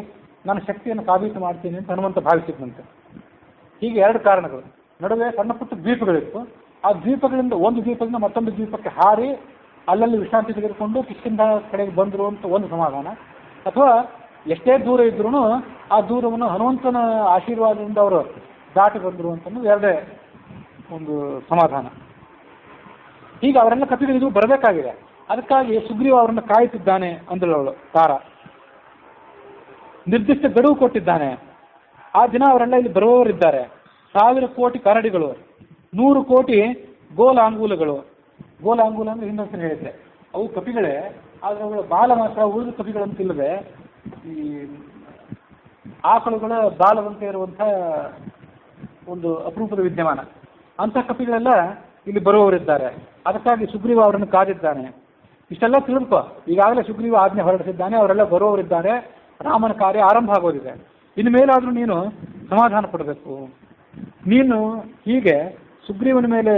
ನಾನು ಶಕ್ತಿಯನ್ನು ಸಾಬೀತು ಮಾಡ್ತೀನಿ ಅಂತ ಹನುಮಂತ ಭಾವಿಸಿದಂತೆ. ಹೀಗೆ 2 ಕಾರಣಗಳು. ನಡುವೆ ಸಣ್ಣ ಪುಟ್ಟ ದ್ವೀಪಗಳಿತ್ತು. ಆ ದ್ವೀಪಗಳಿಂದ ಒಂದು ದ್ವೀಪದಿಂದ ಮತ್ತೊಂದು ದ್ವೀಪಕ್ಕೆ ಹಾರಿ ಅಲ್ಲಲ್ಲಿ ವಿಶ್ರಾಂತಿ ತೆಗೆದುಕೊಂಡು ಕಿಷ್ಕಿಂಧ ಕಡೆಗೆ ಬಂದರು ಅಂತ ಒಂದು ಸಮಾಧಾನ. ಅಥವಾ ಎಷ್ಟೇ ದೂರ ಇದ್ರೂ ಆ ದೂರವನ್ನು ಹನುಮಂತನ ಆಶೀರ್ವಾದದಿಂದ ಅವರು ದಾಟಿ ಬಂದರು ಅಂತ ಎರಡೇ ಒಂದು ಸಮಾಧಾನ. ಹೀಗೆ ಅವರೆಲ್ಲ ಕಪಿಗಳಿಗೂ ಬರಬೇಕಾಗಿದೆ. ಅದಕ್ಕಾಗಿ ಸುಗ್ರೀವ ಅವರನ್ನು ಕಾಯುತ್ತಿದ್ದಾನೆ ಅಂದಳು ತಾರ. ನಿರ್ದಿಷ್ಟ ಗಡುವು ಕೊಟ್ಟಿದ್ದಾನೆ. ಆ ದಿನ ಅವರೆಲ್ಲ ಇಲ್ಲಿ ಬರುವವರಿದ್ದಾರೆ. 1000 ಕೋಟಿ ಕರಡಿಗಳು, 100 ಕೋಟಿ ಗೋಲಾಂಗೂಲಗಳು. ಗೋಲಾಂಗೂಲ ಅಂದರೆ ಹಿಂದೊಂದು ಹೇಳಿದ್ದೆ, ಅವು ಕಪಿಗಳೇ, ಆದರೆ ಅವುಗಳ ಬಾಲ ಮಾತ್ರ ಉಳಿದ ಕಪಿಗಳಂತಿಲ್ಲದೆ ಈ ಆಕಳುಗಳ ಬಾಲದಂತೆ ಇರುವಂಥ ಒಂದು ಅಪರೂಪದ ವಿದ್ಯಮಾನ. ಅಂಥ ಕಪಿಗಳೆಲ್ಲ ಇಲ್ಲಿ ಬರುವವರಿದ್ದಾರೆ. ಅದಕ್ಕಾಗಿ ಸುಗ್ರೀವ ಅವರನ್ನು ಕಾದಿದ್ದಾನೆ. ಇಷ್ಟೆಲ್ಲ ತಿಳಿದುಕೋ, ಈಗಾಗಲೇ ಸುಗ್ರೀವ ಆಜ್ಞೆ ಹೊರಡಿಸಿದ್ದಾನೆ, ಅವರೆಲ್ಲ ಬರುವವರಿದ್ದಾರೆ, ರಾಮನ ಕಾರ್ಯ ಆರಂಭ ಆಗೋದಿದೆ. ಇನ್ನು ಮೇಲಾದರೂ ನೀನು ಸಮಾಧಾನ ಪಡಬೇಕು. ನೀನು ಹೀಗೆ ಸುಗ್ರೀವನ ಮೇಲೆ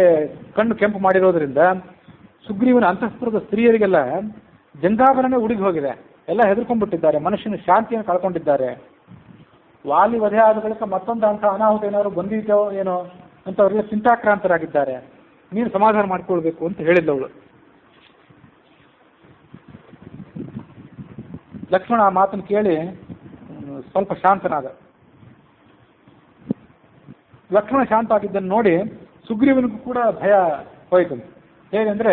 ಕಣ್ಣು ಕೆಂಪು ಮಾಡಿರೋದ್ರಿಂದ ಸುಗ್ರೀವನ ಅಂತಃಪುರದ ಸ್ತ್ರೀಯರಿಗೆಲ್ಲ ಜಂಗಾಭರಣ ಉಡುಗಿ ಹೋಗಿದೆ, ಎಲ್ಲ ಹೆದರ್ಕೊಂಡ್ಬಿಟ್ಟಿದ್ದಾರೆ, ಮನುಷ್ಯನ ಶಾಂತಿಯನ್ನು ಕಳ್ಕೊಂಡಿದ್ದಾರೆ. ವಾಲಿ ವಧೆ ಆದ ಬಳಿಕ ಮತ್ತೊಂದು ಅಂತ ಅನಾಹುತ ಏನಾದ್ರು ಬಂದಿದ್ದೋ ಏನೋ ಅಂತ ಅವರೆಲ್ಲ ಚಿಂತಾಕ್ರಾಂತರಾಗಿದ್ದಾರೆ, ನೀನು ಸಮಾಧಾನ ಮಾಡಿಕೊಳ್ಬೇಕು ಅಂತ ಹೇಳಿದ್ದವಳು. ಲಕ್ಷ್ಮಣ ಆ ಮಾತನ್ನು ಕೇಳಿ ಸ್ವಲ್ಪ ಶಾಂತನಾದ. ಲಕ್ಷ್ಮಣ ಶಾಂತ ಆಗಿದ್ದನ್ನು ನೋಡಿ ಸುಗ್ರೀವನಿಗೂ ಕೂಡ ಭಯ ಹೋಯಿತು. ಹೇಗೆಂದ್ರೆ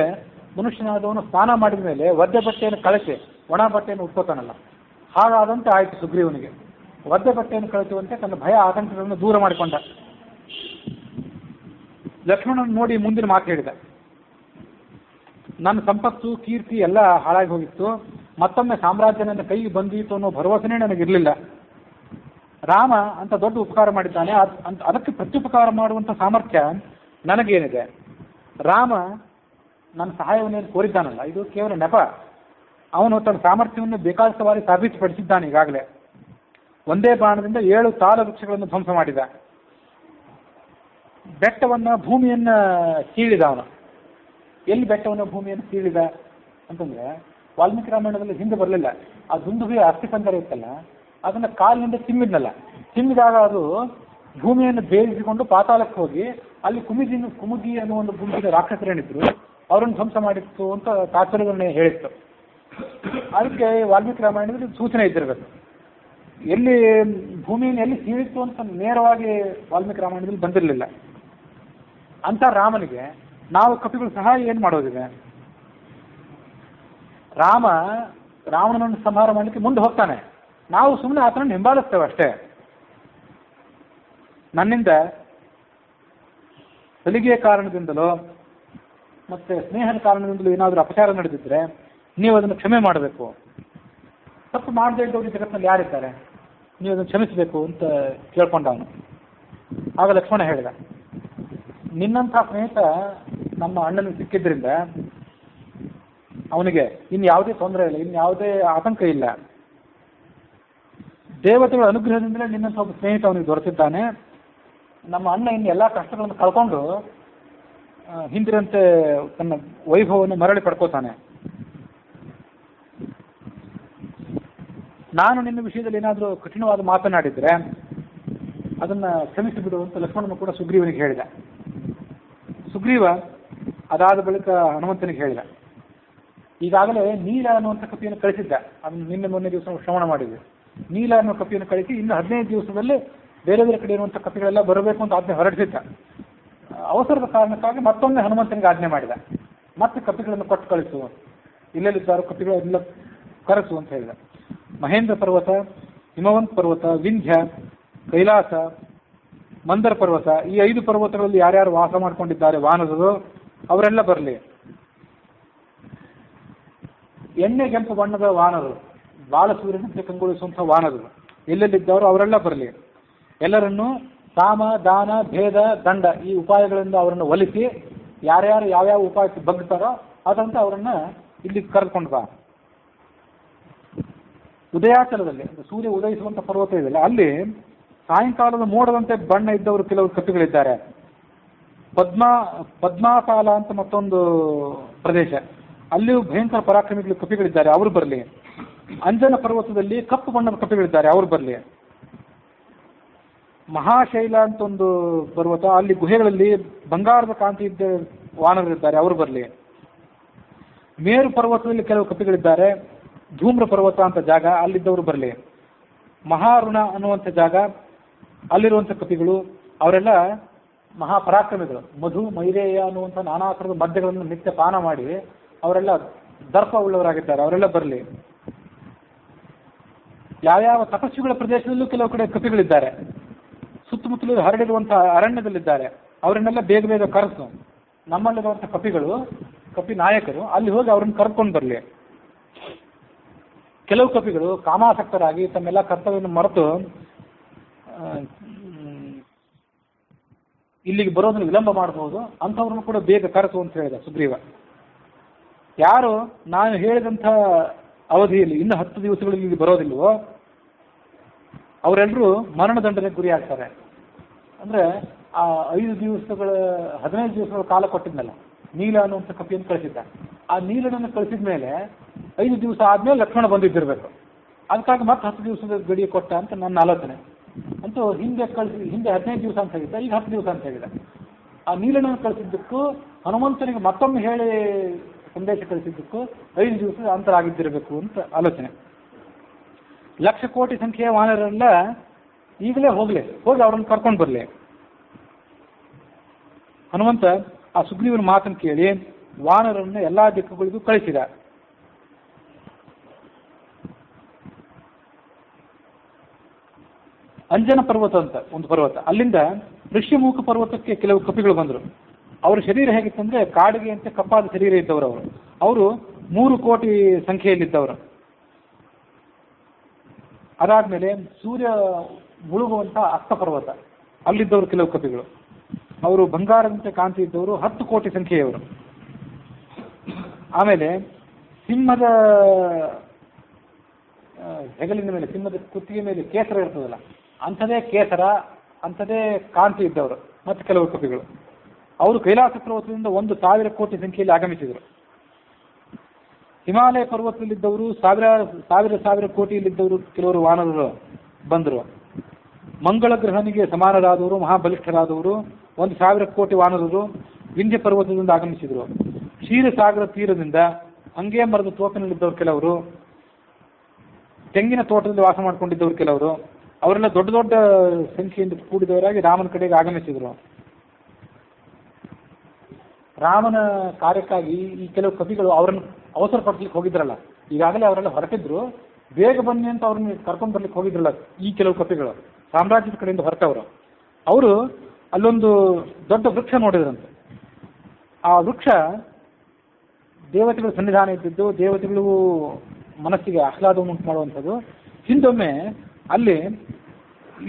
ಮನುಷ್ಯನಾದವನು ಸ್ನಾನ ಮಾಡಿದ ಮೇಲೆ ಒದ್ದೆ ಬಟ್ಟೆಯನ್ನು ಕಳಚಿ ಒಣ ಬಟ್ಟೆಯನ್ನು ಉಟ್ಕೋತಾನಲ್ಲ, ಹಾಗಾದಂತೆ ಆಯಿತು ಸುಗ್ರೀವನಿಗೆ. ಒದ್ದೆ ಬಟ್ಟೆಯನ್ನು ಕಳಚುವಂತೆ ತನ್ನ ಭಯ ಆತಂಕಗಳನ್ನು ದೂರ ಮಾಡಿಕೊಂಡ. ಲಕ್ಷ್ಮಣನ ನೋಡಿ ಮುಂದಿನ ಮಾತು ಹೇಳಿದ, ನನ್ನ ಸಂಪತ್ತು ಕೀರ್ತಿ ಎಲ್ಲ ಹಾಳಾಗಿ ಹೋಗಿತ್ತು, ಮತ್ತೊಮ್ಮೆ ಸಾಮ್ರಾಜ್ಯ ನನ್ನ ಕೈಗೆ ಬಂದಿತ್ತು ಅನ್ನೋ ಭರವಸೆನೇ ನನಗಿರಲಿಲ್ಲ. ರಾಮ ಅಂತ ದೊಡ್ಡ ಉಪಕಾರ ಮಾಡಿದ್ದಾನೆ, ಅದಕ್ಕೆ ಪ್ರತ್ಯುಪಕಾರ ಮಾಡುವಂಥ ಸಾಮರ್ಥ್ಯ ನನಗೇನಿದೆ. ರಾಮ ನನ್ನ ಸಹಾಯವನ್ನೇನು ಕೋರಿದ್ದಾನಲ್ಲ, ಇದು ಕೇವಲ ನೆಪ. ಅವನು ತನ್ನ ಸಾಮರ್ಥ್ಯವನ್ನು ಬೇಕಾದಷ್ಟು ಬಾರಿ ಸಾಬೀತುಪಡಿಸಿದ್ದಾನೆ. ಈಗಾಗಲೇ ಒಂದೇ ಬಾಣದಿಂದ 7 ತಾಳ ವೃಕ್ಷಗಳನ್ನು ಧ್ವಂಸ ಮಾಡಿದ, ಬೆಟ್ಟವನ್ನು ಭೂಮಿಯನ್ನು ಸೀಳಿದ. ಅವನು ಎಲ್ಲಿ ಬೆಟ್ಟವನ್ನು ಭೂಮಿಯನ್ನು ಸೀಳಿದ ಅಂತಂದ್ರೆ ವಾಲ್ಮೀಕಿ ರಾಮಾಯಣದಲ್ಲಿ ಹಿಂದೆ ಬರಲಿಲ್ಲ. ಆ ದುಂದುಬಿ ಅಸ್ಥಿಪಂಜರ ಇತ್ತಲ್ಲ, ಅದನ್ನು ಕಾಲಿನಿಂದ ತಿಮ್ಮಿದ್ನಲ್ಲ, ತಿಮ್ಮಿದಾಗ ಅದು ಭೂಮಿಯನ್ನು ಭೇದಿಸಿಕೊಂಡು ಪಾತಾಳಕ್ಕೆ ಹೋಗಿ ಅಲ್ಲಿ ಕುಮುಗಿ ಅನ್ನೋ ಒಂದು ಗುಂಪಿನ ರಾಕ್ಷಸರೇನಿದ್ರು ಅವರನ್ನು ಧ್ವಂಸ ಮಾಡಿತ್ತು ಅಂತ ತಾತ್ಪರ್ಯಗಳನ್ನೇ ಹೇಳಿತ್ತು. ಅದಕ್ಕೆ ವಾಲ್ಮೀಕಿ ರಾಮಾಯಣದಲ್ಲಿ ಸೂಚನೆ ಇದ್ದಿರಬೇಕು. ಎಲ್ಲಿ ಭೂಮಿಯನ್ನು ಎಲ್ಲಿ ಸೀಳಿತ್ತು ಅಂತ ನೇರವಾಗಿ ವಾಲ್ಮೀಕಿ ರಾಮಾಯಣದಲ್ಲಿ ಬಂದಿರಲಿಲ್ಲ. ಅಂತ ರಾಮನಿಗೆ ನಾವು ಕಪಿಗಳು ಸಹಾಯ ಏನು ಮಾಡೋದಿದೆ? ರಾವಣನನ್ನು ಸಂಹಾರ ಮಾಡಲಿಕ್ಕೆ ಮುಂದೆ ಹೋಗ್ತಾನೆ, ನಾವು ಸುಮ್ಮನೆ ಆತನನ್ನು ಹಿಂಬಾಲಿಸ್ತೇವೆ ಅಷ್ಟೇ. ನನ್ನಿಂದ ಸಲಿಗೆಯ ಕಾರಣದಿಂದಲೋ ಮತ್ತೆ ಸ್ನೇಹದ ಕಾರಣದಿಂದಲೂ ಏನಾದರೂ ಅಪಚಾರ ನಡೆದಿದ್ರೆ ನೀವು ಅದನ್ನು ಕ್ಷಮೆ ಮಾಡಬೇಕು. ತಪ್ಪು ಮಾಡದೇ ಇದ್ದವರು ಜಗತ್ತಿನಲ್ಲಿ ಯಾರಿದ್ದಾರೆ, ನೀವು ಅದನ್ನು ಕ್ಷಮಿಸಬೇಕು ಅಂತ ಕೇಳ್ಕೊಂಡ ಅವನು. ಆಗ ಲಕ್ಷ್ಮಣ ಹೇಳಿದ, ನಿನ್ನಂಥ ಸ್ನೇಹಿತ ನಮ್ಮ ಅಣ್ಣನಿಗೆ ಸಿಕ್ಕಿದ್ರಿಂದ ಅವನಿಗೆ ಇನ್ಯಾವುದೇ ತೊಂದರೆ ಇಲ್ಲ, ಇನ್ಯಾವುದೇ ಆತಂಕ ಇಲ್ಲ. ದೇವತೆಗಳ ಅನುಗ್ರಹದಿಂದಲೇ ನಿನ್ನಂಥ ಒಬ್ಬ ಸ್ನೇಹಿತ ಅವನಿಗೆ ದೊರೆತಿದ್ದಾನೆ. ನಮ್ಮ ಅಣ್ಣ ಇನ್ನು ಎಲ್ಲ ಕಷ್ಟಗಳನ್ನು ಕಳ್ಕೊಂಡು ಹಿಂದಿರಂತೆ ತನ್ನ ವೈಭವವನ್ನು ಮರಳಿ ಪಡ್ಕೋತಾನೆ. ನಾನು ನಿನ್ನ ವಿಷಯದಲ್ಲಿ ಏನಾದರೂ ಕಠಿಣವಾದ ಮಾತನಾಡಿದರೆ ಅದನ್ನು ಕ್ಷಮಿಸಿಬಿಡು ಅಂತ ಲಕ್ಷ್ಮಣನು ಕೂಡ ಸುಗ್ರೀವನಿಗೆ ಹೇಳಿದ. ಸುಗ್ರೀವ ಅದಾದ ಬಳಿಕ ಹನುಮಂತನಿಗೆ ಹೇಳಿದ, ಈಗಾಗಲೇ ನೀಲ ಅನ್ನುವಂಥ ಕಪಿಯನ್ನು ಕಳಿಸಿದ್ದ, ಅದನ್ನು ನಿನ್ನೆ ಮೊನ್ನೆ ದಿವಸ ಶ್ರವಣ ಮಾಡಿದ್ವಿ. ನೀಲ ಅನ್ನೋ ಕಪಿಯನ್ನು ಕಳಿಸಿ ಇನ್ನು 15 ದಿವಸದಲ್ಲಿ ಬೇರೆ ಬೇರೆ ಕಡೆ ಇರುವಂಥ ಕಪಿಗಳೆಲ್ಲ ಬರಬೇಕು ಅಂತ ಆಜ್ಞೆ ಹೊರಡಿಸಿದ್ದ. ಅವಸರದ ಕಾರಣಕ್ಕಾಗಿ ಮತ್ತೊಮ್ಮೆ ಹನುಮಂತನಿಗೆ ಆಜ್ಞೆ ಮಾಡಿದ, ಮತ್ತೆ ಕಪಿಗಳನ್ನು ಕೊಟ್ಟು ಕಳಿಸು, ಇಲ್ಲೆಲ್ಲಿದ್ದಾರೋ ಕಪಿಗಳೆಲ್ಲ ಕರೆಸು ಅಂತ ಹೇಳಿದ. ಮಹೇಂದ್ರ ಪರ್ವತ, ಹಿಮವಂತ ಪರ್ವತ, ವಿಂಧ್ಯ, ಕೈಲಾಸ, ಮಂದರ ಪರ್ವತ, ಈ 5 ಪರ್ವತಗಳಲ್ಲಿ ಯಾರ್ಯಾರು ವಾಸ ಮಾಡ್ಕೊಂಡಿದ್ದಾರೆ ವಾನರರು ಅವರೆಲ್ಲ ಬರಲಿ. ಎಣ್ಣೆ ಕೆಂಪು ಬಣ್ಣದ ವಾನರರು, ಬಾಲಸೂರ್ಯನಂತೆ ಕಂಗೊಳಿಸುವಂಥ ವಾನರರು ಎಲ್ಲೆಲ್ಲಿದ್ದವರು ಅವರೆಲ್ಲ ಬರಲಿ. ಎಲ್ಲರನ್ನೂ ಸಾಮ, ದಾನ, ಭೇದ, ದಂಡ ಈ ಉಪಾಯಗಳಿಂದ ಅವರನ್ನು ಒಲಿಸಿ ಯಾರ್ಯಾರು ಯಾವ್ಯಾವ ಉಪಾಯಕ್ಕೆ ಬಗ್ತಾರೋ ಅದಂತ ಅವರನ್ನು ಇಲ್ಲಿ ಕರೆದುಕೊಂಡು ಬಾ. ಉದಯಾಚಲದಲ್ಲಿ ಸೂರ್ಯ ಉದಯಿಸುವಂಥ ಪರ್ವತ ಇದೆಯಲ್ಲ, ಅಲ್ಲಿ ಸಾಯಂಕಾಲದ ಮೋಡದಂತೆ ಬಣ್ಣ ಇದ್ದವರು ಕೆಲವರು ಕಪಿಗಳಿದ್ದಾರೆ. ಪದ್ಮಾಸಾಲ ಅಂತ ಮತ್ತೊಂದು ಪ್ರದೇಶ, ಅಲ್ಲಿಯೂ ಭಯಂಕರ ಪರಾಕ್ರಮಿಗಳು ಕಪಿಗಳಿದ್ದಾರೆ, ಅವರು ಬರಲಿ. ಅಂಜನ ಪರ್ವತದಲ್ಲಿ ಕಪ್ಪು ಬಣ್ಣದ ಕಪಿಗಳಿದ್ದಾರೆ, ಅವರು ಬರಲಿ. ಮಹಾಶೈಲ ಅಂತ ಒಂದು ಪರ್ವತ, ಅಲ್ಲಿ ಗುಹೆಗಳಲ್ಲಿ ಬಂಗಾರದ ಕಾಂತಿ ಇದ್ದ ವಾನರರಿದ್ದಾರೆ, ಅವರು ಬರಲಿ. ಮೇರು ಪರ್ವತದಲ್ಲಿ ಕೆಲವು ಕಪಿಗಳಿದ್ದಾರೆ, ಧೂಮ್ರ ಪರ್ವತ ಅಂತ ಜಾಗ, ಅಲ್ಲಿದ್ದವರು ಬರಲಿ. ಮಹಾರುಣ ಅನ್ನುವಂಥ ಜಾಗ, ಅಲ್ಲಿರುವಂಥ ಕಪಿಗಳು ಅವರೆಲ್ಲ ಮಹಾಪರಾಕ್ರಮಿಗಳು. ಮಧು, ಮೈರೇಯ ಅನ್ನುವಂಥ ನಾನಾ ಥರದ ಮದ್ಯಗಳನ್ನು ನಿತ್ಯ ಪಾನ ಮಾಡಿ ಅವರೆಲ್ಲ ದರ್ಪ ಉಳ್ಳವರಾಗಿದ್ದಾರೆ, ಅವರೆಲ್ಲ ಬರಲಿ. ಯಾವ್ಯಾವ ತಪಸ್ವಿಗಳ ಪ್ರದೇಶದಲ್ಲೂ ಕೆಲವು ಕಡೆ ಕಪಿಗಳಿದ್ದಾರೆ, ಸುತ್ತಮುತ್ತಲು ಹರಡಿರುವಂಥ ಅರಣ್ಯದಲ್ಲಿದ್ದಾರೆ, ಅವರನ್ನೆಲ್ಲ ಬೇಗ ಬೇಗ ಕರೆಸು. ನಮ್ಮಲ್ಲಿರುವಂಥ ಕಪಿ ನಾಯಕರು ಅಲ್ಲಿ ಹೋಗಿ ಅವ್ರನ್ನ ಕರ್ಕೊಂಡು ಬರಲಿ. ಕೆಲವು ಕಪಿಗಳು ಕಾಮಾಸಕ್ತರಾಗಿ ತಮ್ಮೆಲ್ಲ ಕರ್ತವ್ಯವನ್ನು ಮರೆತು ಇಲ್ಲಿಗೆ ಬರೋದನ್ನು ವಿಳಂಬ ಮಾಡಬಹುದು, ಅಂಥವ್ರನ್ನು ಕೂಡ ಬೇಗ ಕರೆಸು ಅಂತ ಹೇಳಿದ ಸುಗ್ರೀವ. ಯಾರು ನಾನು ಹೇಳಿದಂಥ ಅವಧಿಯಲ್ಲಿ ಇನ್ನು 10 ದಿವಸಗಳಲ್ಲಿ ಇಲ್ಲಿ ಬರೋದಿಲ್ವೋ ಅವರೆಲ್ಲರೂ ಮರಣದಂಡನೆಗೆ ಗುರಿಯಾಗ್ತಾರೆ. ಅಂದರೆ ಆ 15 ದಿವಸಗಳ ಕಾಲ ಕೊಟ್ಟಿದ್ನಲ್ಲ, ನೀಲ ಅನ್ನುವಂಥ ಕಪಿಯನ್ನು ಕಳಿಸಿದ್ದ. ಆ ನೀಲನನ್ನು ಕಳಿಸಿದ ಮೇಲೆ 5 ದಿವಸ ಆದ್ಮೇಲೆ ಲಕ್ಷ್ಮಣ ಬಂದಿದ್ದಿರಬೇಕು. ಅದಕ್ಕಾಗಿ ಮತ್ತೆ 10 ದಿವಸದ ಗಡಿಗೆ ಕೊಟ್ಟ ಅಂತ ನನ್ನ ಆಲೋಚನೆ. ಅಂತೂ ಹಿಂದೆ 15 ದಿವಸ ಅಂತ ಹೇಳಿದ್ದ, ಈಗ 10 ದಿವಸ ಅಂತ ಹೇಳಿದ. ಆ ನೀಲನನ್ನು ಕಳಿಸಿದ್ದಕ್ಕೂ ಹನುಮಂತನಿಗೆ ಮತ್ತೊಮ್ಮೆ ಹೇಳಿ ಸಂದೇಶ ಕಳಿಸಿದ್ದಕ್ಕೂ 5 ದಿವಸದ ಅಂತರ ಆಗಿದ್ದಿರಬೇಕು ಅಂತ ಆಲೋಚನೆ. 1,00,000 ಕೋಟಿ ಸಂಖ್ಯೆಯ ವಾನರೆಲ್ಲ ಈಗಲೇ ಹೋಗಿ ಅವ್ರನ್ನ ಕರ್ಕೊಂಡು ಬರಲಿ. ಹನುಮಂತ ಆ ಸುಗ್ರೀವನ ಮಾತನ್ನು ಕೇಳಿ ವಾನರನ್ನು ಎಲ್ಲಾ ದಿಕ್ಕುಗಳಿಗೂ ಕಳಿಸಿದ. ಅಂಜನ ಪರ್ವತ ಅಂತ ಒಂದು ಪರ್ವತ, ಅಲ್ಲಿಂದ ಋಷ್ಯಮುಖ ಪರ್ವತಕ್ಕೆ ಕೆಲವು ಕಪಿಗಳು ಬಂದರು. ಅವರ ಶರೀರ ಹೇಗಿತ್ತಂದ್ರೆ ಕಾಡಿಗೆ ಅಂತ ಕಪ್ಪಾದ ಶರೀರ ಇದ್ದವರು. ಅವರು 3 ಕೋಟಿ ಸಂಖ್ಯೆಯಲ್ಲಿದ್ದವರು. ಅದಾದ್ಮೇಲೆ ಸೂರ್ಯ ಮುಳುಗುವಂತ ಅಸ್ತ ಪರ್ವತ, ಅಲ್ಲಿದ್ದವರು ಕೆಲವು ಕಪಿಗಳು. ಅವರು ಬಂಗಾರದಂತೆ ಕಾಂತಿ ಇದ್ದವರು 10 ಕೋಟಿ ಸಂಖ್ಯೆಯವರು. ಆಮೇಲೆ ಸಿಂಹದ ಹೆಗಲಿನ ಮೇಲೆ, ಸಿಂಹದ ಕುತ್ತಿಗೆ ಮೇಲೆ ಕೇಸರ ಇರ್ತದಲ್ಲ, ಅಂಥದೇ ಕಾಂತಿ ಇದ್ದವರು ಮತ್ತೆ ಕೆಲವು ಕಪಿಗಳು. ಅವರು ಕೈಲಾಸ ಪರ್ವತದಿಂದ 1,000 ಕೋಟಿ ಸಂಖ್ಯೆಯಲ್ಲಿ ಆಗಮಿಸಿದರು. ಹಿಮಾಲಯ ಪರ್ವತದಲ್ಲಿದ್ದವರು ಸಾವಿರ ಕೋಟಿಯಲ್ಲಿದ್ದವರು ಕೆಲವರು ವಾನರರು ಬಂದರು. ಮಂಗಳ ಗ್ರಹನಿಗೆ ಸಮಾನರಾದವರು, ಮಹಾಬಲಿಷ್ಠರಾದವರು 1,000 ಕೋಟಿ ವಾನರರು ವಿಂಧ್ಯ ಪರ್ವತದಿಂದ ಆಗಮಿಸಿದರು. ಕ್ಷೀರಸಾಗರ ತೀರದಿಂದ ಹಂಗೆ ಮರದ ತೋಪಿನಲ್ಲಿದ್ದವರು ಕೆಲವರು, ತೆಂಗಿನ ತೋಟದಲ್ಲಿ ವಾಸ ಮಾಡಿಕೊಂಡಿದ್ದವರು ಕೆಲವರು, ಅವರೆಲ್ಲ ದೊಡ್ಡ ದೊಡ್ಡ ಸಂಖ್ಯೆಯಿಂದ ಕೂಡಿದವರಾಗಿ ರಾಮನ ಕಡೆಗೆ ಆಗಮಿಸಿದರು. ರಾಮನ ಕಾರ್ಯಕ್ಕಾಗಿ ಈ ಕೆಲವು ಕಪಿಗಳು ಅವರನ್ನು ಅವಸರ ಪಡಿಸ್ಲಿಕ್ಕೆ ಹೋಗಿದ್ರಲ್ಲ, ಈಗಾಗಲೇ ಅವರೆಲ್ಲ ಹೊರಟಿದ್ರು, ಬೇಗ ಬನ್ನಿ ಅಂತ ಅವ್ರನ್ನ ಕರ್ಕೊಂಡು ಬರ್ಲಿಕ್ಕೆ ಹೋಗಿದ್ರಲ್ಲ ಈ ಕೆಲವು ಕಪಿಗಳು, ಸಾಮ್ರಾಜ್ಯದ ಕಡೆಯಿಂದ ಹೊರಟವರು. ಅವರು ಅಲ್ಲೊಂದು ದೊಡ್ಡ ವೃಕ್ಷ ನೋಡಿದ್ರಂತೆ. ಆ ವೃಕ್ಷ ದೇವತೆಗಳ ಸನ್ನಿಧಾನ ಇದ್ದಿದ್ದು, ದೇವತೆಗಳಿಗೂ ಮನಸ್ಸಿಗೆ ಆಹ್ಲಾದ ಉಂಟು ಮಾಡುವಂಥದ್ದು. ಹಿಂದೊಮ್ಮೆ ಅಲ್ಲಿ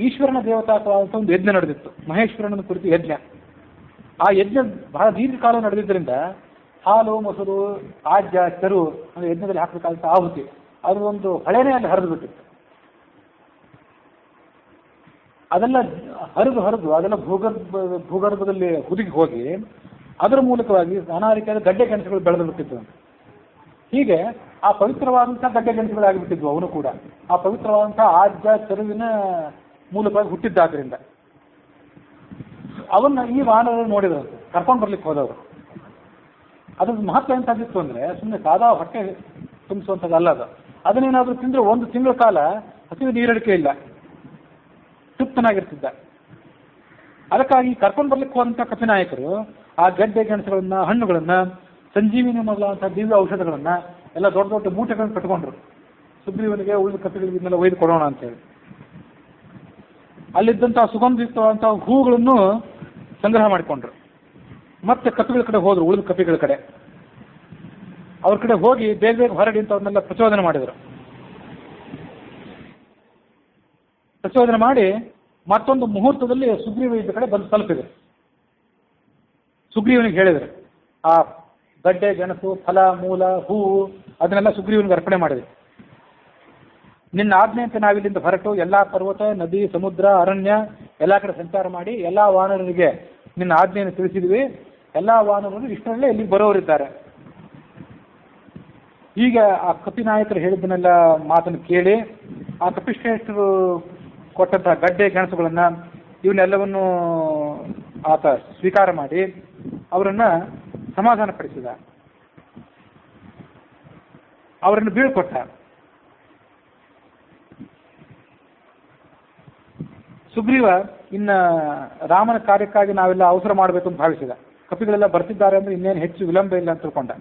ಈಶ್ವರನ ದೇವತಾತ್ಮಕ ಒಂದು ಯಜ್ಞ ನಡೆದಿತ್ತು, ಮಹೇಶ್ವರನ ಕುರಿತು ಯಜ್ಞ. ಆ ಯಜ್ಞ ಬಹಳ ದೀರ್ಘಕಾಲ ನಡೆದಿದ್ದರಿಂದ ಹಾಲು, ಮೊಸರು, ಆಜ್ಯ, ಚರು ಅಂದರೆ ಯಜ್ಞದಲ್ಲಿ ಹಾಕಬೇಕಾದಂಥ ಆಹುತಿ, ಅದು ಒಂದು ಹಳೆನೇ ಅಲ್ಲಿ ಹರಿದು ಬಿಟ್ಟಿತ್ತು. ಅದೆಲ್ಲ ಹರಿದು ಅದೆಲ್ಲ ಭೂಗರ್ಭದಲ್ಲಿ ಹುದುಗಿ ಹೋಗಿ ಅದರ ಮೂಲಕವಾಗಿ ನಾನಾ ರೀತಿಯಾದ ಗಡ್ಡೆ ಗೆಣಸುಗಳು ಬೆಳೆದು ಬಿಟ್ಟಿದ್ವು. ಹೀಗೆ ಆ ಪವಿತ್ರವಾದಂತಹ ಗಡ್ಡೆ ಗೆಣಸುಗಳು ಆಗಿಬಿಟ್ಟಿದ್ವು. ಅವನು ಕೂಡ ಆ ಪವಿತ್ರವಾದಂತಹ ಆಜ್ಯ, ಚರುವಿನ ಮೂಲಕವಾಗಿ ಹುಟ್ಟಿದ್ದಾದ್ರಿಂದ ಅವನ್ನ ಈ ವಾನರರು ನೋಡಿದ್ರು, ಕರ್ಕೊಂಡು ಬರ್ಲಿಕ್ಕೆ ಹೋದವರು. ಅದ್ರ ಮಹತ್ವ ಎಂತಾಗಿತ್ತು ಅಂದ್ರೆ ಸುಮ್ಮನೆ ಸಾದಾ ಹೊಟ್ಟೆ ತುಂಬಿಸುವಂಥದ್ದು ಅಲ್ಲ ಅದು. ಅದನ್ನೇನಾದ್ರೂ ತಿಂದ್ರೆ 1 ತಿಂಗಳ ಕಾಲ ಹಸಿವು ನೀರಡಿಕೆ ಇಲ್ಲ, ತೃಪ್ತನಾಗಿರ್ತಿದ್ದ. ಅದಕ್ಕಾಗಿ ಕರ್ಕೊಂಡು ಬರ್ಲಿಕ್ಕೆ ಹೋದಂಥ ಕಪಿನಾಯಕರು ಆ ಗಡ್ಡೆ ಗೆಣಸುಗಳನ್ನ, ಹಣ್ಣುಗಳನ್ನ, ಸಂಜೀವಿನಿ ಮೊದಲಾದಂತಹ ದಿವ್ಯ ಔಷಧಗಳನ್ನ ಎಲ್ಲ ದೊಡ್ಡ ದೊಡ್ಡ ಮೂಟೆಗಳನ್ನು ಕಟ್ಕೊಂಡ್ರು. ಸುಗ್ರೀವನಿಗೆ ಉಳಿದ ಕಪಿಗಳಿಗೆ ಇದನ್ನೆಲ್ಲ ಒಯ್ದು ಕೊಡೋಣ ಅಂತೇಳಿ ಅಲ್ಲಿದ್ದಂತಹ ಸುಗಂಧಯುಕ್ತವಾದಂತಹ ಹೂಗಳನ್ನು ಸಂಗ್ರಹ ಮಾಡಿಕೊಂಡ್ರು. ಮತ್ತೆ ಕಪಿಗಳ ಕಡೆ ಹೋದ್ರು, ಉಳಿದ ಕಪಿಗಳ ಕಡೆ. ಅವ್ರ ಕಡೆ ಹೋಗಿ ಬೇಗ ಬೇಗ ಹೊರಡಿ ಅಂತ ಅವ್ರನ್ನೆಲ್ಲ ಪ್ರಚೋದನೆ ಮಾಡಿದರು. ಪ್ರಚೋದನೆ ಮಾಡಿ ಮತ್ತೊಂದು ಮುಹೂರ್ತದಲ್ಲಿ ಸುಗ್ರೀವ ಇದ್ದ ಕಡೆ ಬಂದು ತಲುಪಿದರು. ಸುಗ್ರೀವನಿಗೆ ಹೇಳಿದರು, ಆ ಗಡ್ಡೆ, ಗೆಣಸು, ಫಲ, ಮೂಲ, ಹೂವು ಅದನ್ನೆಲ್ಲ ಸುಗ್ರೀವನಿಗೆ ಅರ್ಪಣೆ ಮಾಡಿದ್ರು. ನಿನ್ನ ಆಜ್ಞೆಯಂತೆ ನಾವಿಲ್ಲಿಂದ ಹೊರಟು ಎಲ್ಲಾ ಪರ್ವತ, ನದಿ, ಸಮುದ್ರ, ಅರಣ್ಯ ಎಲ್ಲಾ ಕಡೆ ಸಂಚಾರ ಮಾಡಿ ಎಲ್ಲಾ ವಾನರರಿಗೆ ನಿನ್ನ ಆಜ್ಞೆಯನ್ನು ತಿಳಿಸಿದ್ವಿ. ಎಲ್ಲಾ ವಾನರರು ಇಷ್ಟರಲ್ಲೇ ಇಲ್ಲಿಗೆ ಬರೋರಿದ್ದಾರೆ. ಈಗ ಆ ಕಪಿನಾಯಕರು ಹೇಳಿದ್ದನ್ನೆಲ್ಲ ಮಾತನ್ನು ಕೇಳಿ ಆ ಕಪಿಶ್ರೇಷ್ಠರು ಕೊಟ್ಟಂತಹ ಗಡ್ಡೆ ಗೆಣಸುಗಳನ್ನ ಇವನ್ನೆಲ್ಲವನ್ನು ಆತ ಸ್ವೀಕಾರ ಮಾಡಿ ಅವರನ್ನ ಸಮಾಧಾನ ಪಡಿಸಿದ, ಅವರನ್ನು ಬೀಳ್ಕೊಟ್ಟ. ಸುಗ್ರೀವ ಇನ್ನ ರಾಮನ ಕಾರ್ಯಕ್ಕಾಗಿ ನಾವೆಲ್ಲ ಅವಸರ ಮಾಡಬೇಕು ಅಂತ ಭಾವಿಸಿದ. ಕಪಿಗಳೆಲ್ಲ ಬರ್ತಿದ್ದಾರೆ ಅಂದ್ರೆ ಇನ್ನೇನು ಹೆಚ್ಚು ವಿಳಂಬ ಇಲ್ಲ ಅಂತ ತಿಳ್ಕೊಂಡ.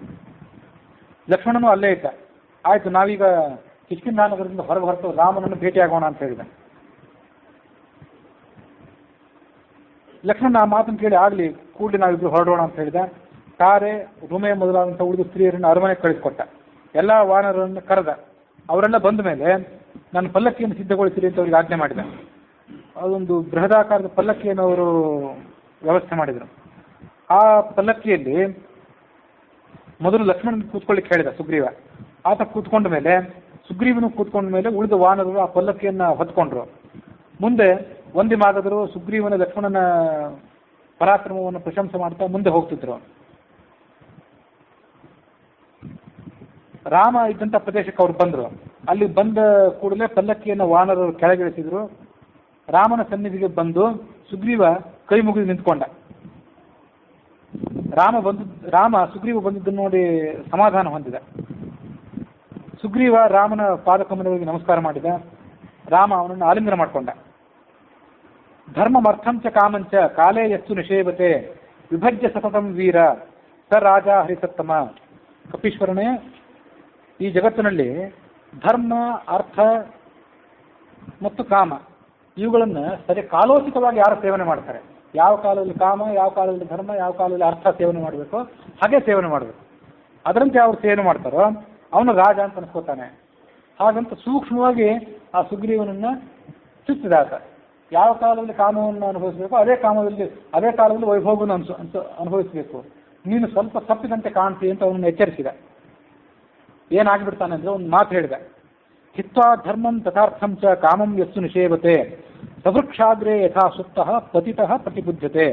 ಲಕ್ಷ್ಮಣನು ಅಲ್ಲೇ ಇದ್ದ. ಆಯ್ತು, ನಾವೀಗ ಕಿಷ್ಕಿಂಧ ನಗರದಿಂದ ಹೊರಟು ರಾಮನನ್ನು ಭೇಟಿಯಾಗೋಣ ಅಂತ ಹೇಳಿದ. ಲಕ್ಷ್ಮಣ ಆ ಮಾತನ್ನು ಕೇಳಿ ಆಗ್ಲಿ, ಕೂಡಲೇ ನಾವಿಬ್ರು ಹೊರಡೋಣ ಅಂತ ಹೇಳಿದ. ತಾರೆ, ರುಮೆ ಮೊದಲಾದಂಥ ಉಳಿದ ಸ್ತ್ರೀಯರನ್ನು ಅರಮನೆಗೆ ಕಳಿಸಿಕೊಟ್ಟ. ಎಲ್ಲ ವಾನರನ್ನು ಕರೆದ. ಅವರೆಲ್ಲ ಬಂದ ಮೇಲೆ ನಾನು ಪಲ್ಲಕ್ಕಿಯನ್ನು ಸಿದ್ಧಗೊಳಿಸಿರಿ ಅಂತ ಅವ್ರಿಗೆ ಆಜ್ಞೆ ಮಾಡಿದ. ಅದೊಂದು ಬೃಹದಾಕಾರದ ಪಲ್ಲಕ್ಕಿಯನ್ನು ಅವರು ವ್ಯವಸ್ಥೆ ಮಾಡಿದರು. ಆ ಪಲ್ಲಕ್ಕಿಯಲ್ಲಿ ಮೊದಲು ಲಕ್ಷ್ಮಣನ್ ಕೂತ್ಕೊಳ್ಳಿಕ್ಕೆ ಹೇಳಿದ ಸುಗ್ರೀವ. ಆತ ಕೂತ್ಕೊಂಡ ಮೇಲೆ, ಸುಗ್ರೀವನು ಕೂತ್ಕೊಂಡ ಮೇಲೆ ಉಳಿದ ವಾನರರು ಆ ಪಲ್ಲಕ್ಕಿಯನ್ನು ಹೊತ್ಕೊಂಡ್ರು. ಮುಂದೆ ಒಂದೇ ಮಾಗದರು ಸುಗ್ರೀವನ ಲಕ್ಷ್ಮಣನ ಪರಾಕ್ರಮವನ್ನು ಪ್ರಶಂಸೆ ಮಾಡ್ತಾ ಮುಂದೆ ಹೋಗ್ತಿದ್ರು. ರಾಮ ಇದ್ದಂಥ ಪ್ರದೇಶಕ್ಕೆ ಅವ್ರು ಬಂದರು. ಅಲ್ಲಿ ಬಂದ ಕೂಡಲೇ ಪಲ್ಲಕ್ಕಿಯನ್ನು ವಾನರರು ಕೆಳಗಿಳಿಸಿದ್ರು. ರಾಮನ ಸನ್ನಿಧಿಗೆ ಬಂದು ಸುಗ್ರೀವ ಕೈ ಮುಗಿದು ನಿಂತ್ಕೊಂಡ. ರಾಮ ಸುಗ್ರೀವ ಬಂದಿದ್ದನ್ನು ನೋಡಿ ಸಮಾಧಾನ ಹೊಂದಿದ. ಸುಗ್ರೀವ ರಾಮನ ಪಾದಕಮಲಗಳಿಗೆ ನಮಸ್ಕಾರ ಮಾಡಿದ. ರಾಮ ಅವನನ್ನು ಆಲಿಂಗನ ಮಾಡಿಕೊಂಡ. ಧರ್ಮಮರ್ಥಂಚ ಕಾಮಂಚ ಕಾಲೇ ಯಸ್ಸು ನಿಷೇವತೆ ವಿಭಜ್ಯ ಸತತಂ ವೀರ ಸ ರಾಜ ಹರಿಸತ್ತಮ. ಕಪೀಶ್ವರನೇ, ಈ ಜಗತ್ತಿನಲ್ಲಿ ಧರ್ಮ, ಅರ್ಥ ಮತ್ತು ಕಾಮ ಇವುಗಳನ್ನು ಸರಿ ಕಾಲೋಚಿತವಾಗಿ ಯಾರು ಸೇವನೆ ಮಾಡ್ತಾರೆ, ಯಾವ ಕಾಲದಲ್ಲಿ ಕಾಮ, ಯಾವ ಕಾಲದಲ್ಲಿ ಧರ್ಮ, ಯಾವ ಕಾಲದಲ್ಲಿ ಅರ್ಥ ಸೇವನೆ ಮಾಡಬೇಕು ಹಾಗೆ ಸೇವನೆ ಮಾಡಬೇಕು. ಅದರಂತೆ ಅವ್ರು ಸೇವನೆ ಮಾಡ್ತಾರೋ ಅವನು ರಾಜ ಅಂತ ಅನ್ಕೋತಾನೆ. ಹಾಗಂತ ಸೂಕ್ಷ್ಮವಾಗಿ ಆ ಸುಗ್ರೀವನನ್ನು ಚುಚ್ಚಿದ ಆತ. ಯಾವ ಕಾಲದಲ್ಲಿ ಕಾಮವನ್ನು ಅನುಭವಿಸಬೇಕು ಅದೇ ಕಾಲದಲ್ಲಿ ವೈಭೋಗವನ್ನು ಅನುಭವಿಸಬೇಕು. ನೀನು ಸ್ವಲ್ಪ ತಪ್ಪಿದಂತೆ ಕಾಣ್ತಿ ಅಂತ ಅವನನ್ನು ಎಚ್ಚರಿಸಿದ. ಏನಾಗಿಬಿಡ್ತಾನೆ ಅಂದರೆ ಒಂದು ಮಾತು ಹೇಳಿದ. ಹಿತ್ವಾ ಧರ್ಮಂ ತಥಾರ್ಥಂ ಚ ಕಾಮಂ ಯಸ್ಸು ನಿಷೇವತೆ ಸವೃಕ್ಷಾಗ್ರೇ ಯಥಾ ಸುಪ್ತಃ ಪತಿತಃ ಪ್ರತಿಬುದ್ಧತೆ.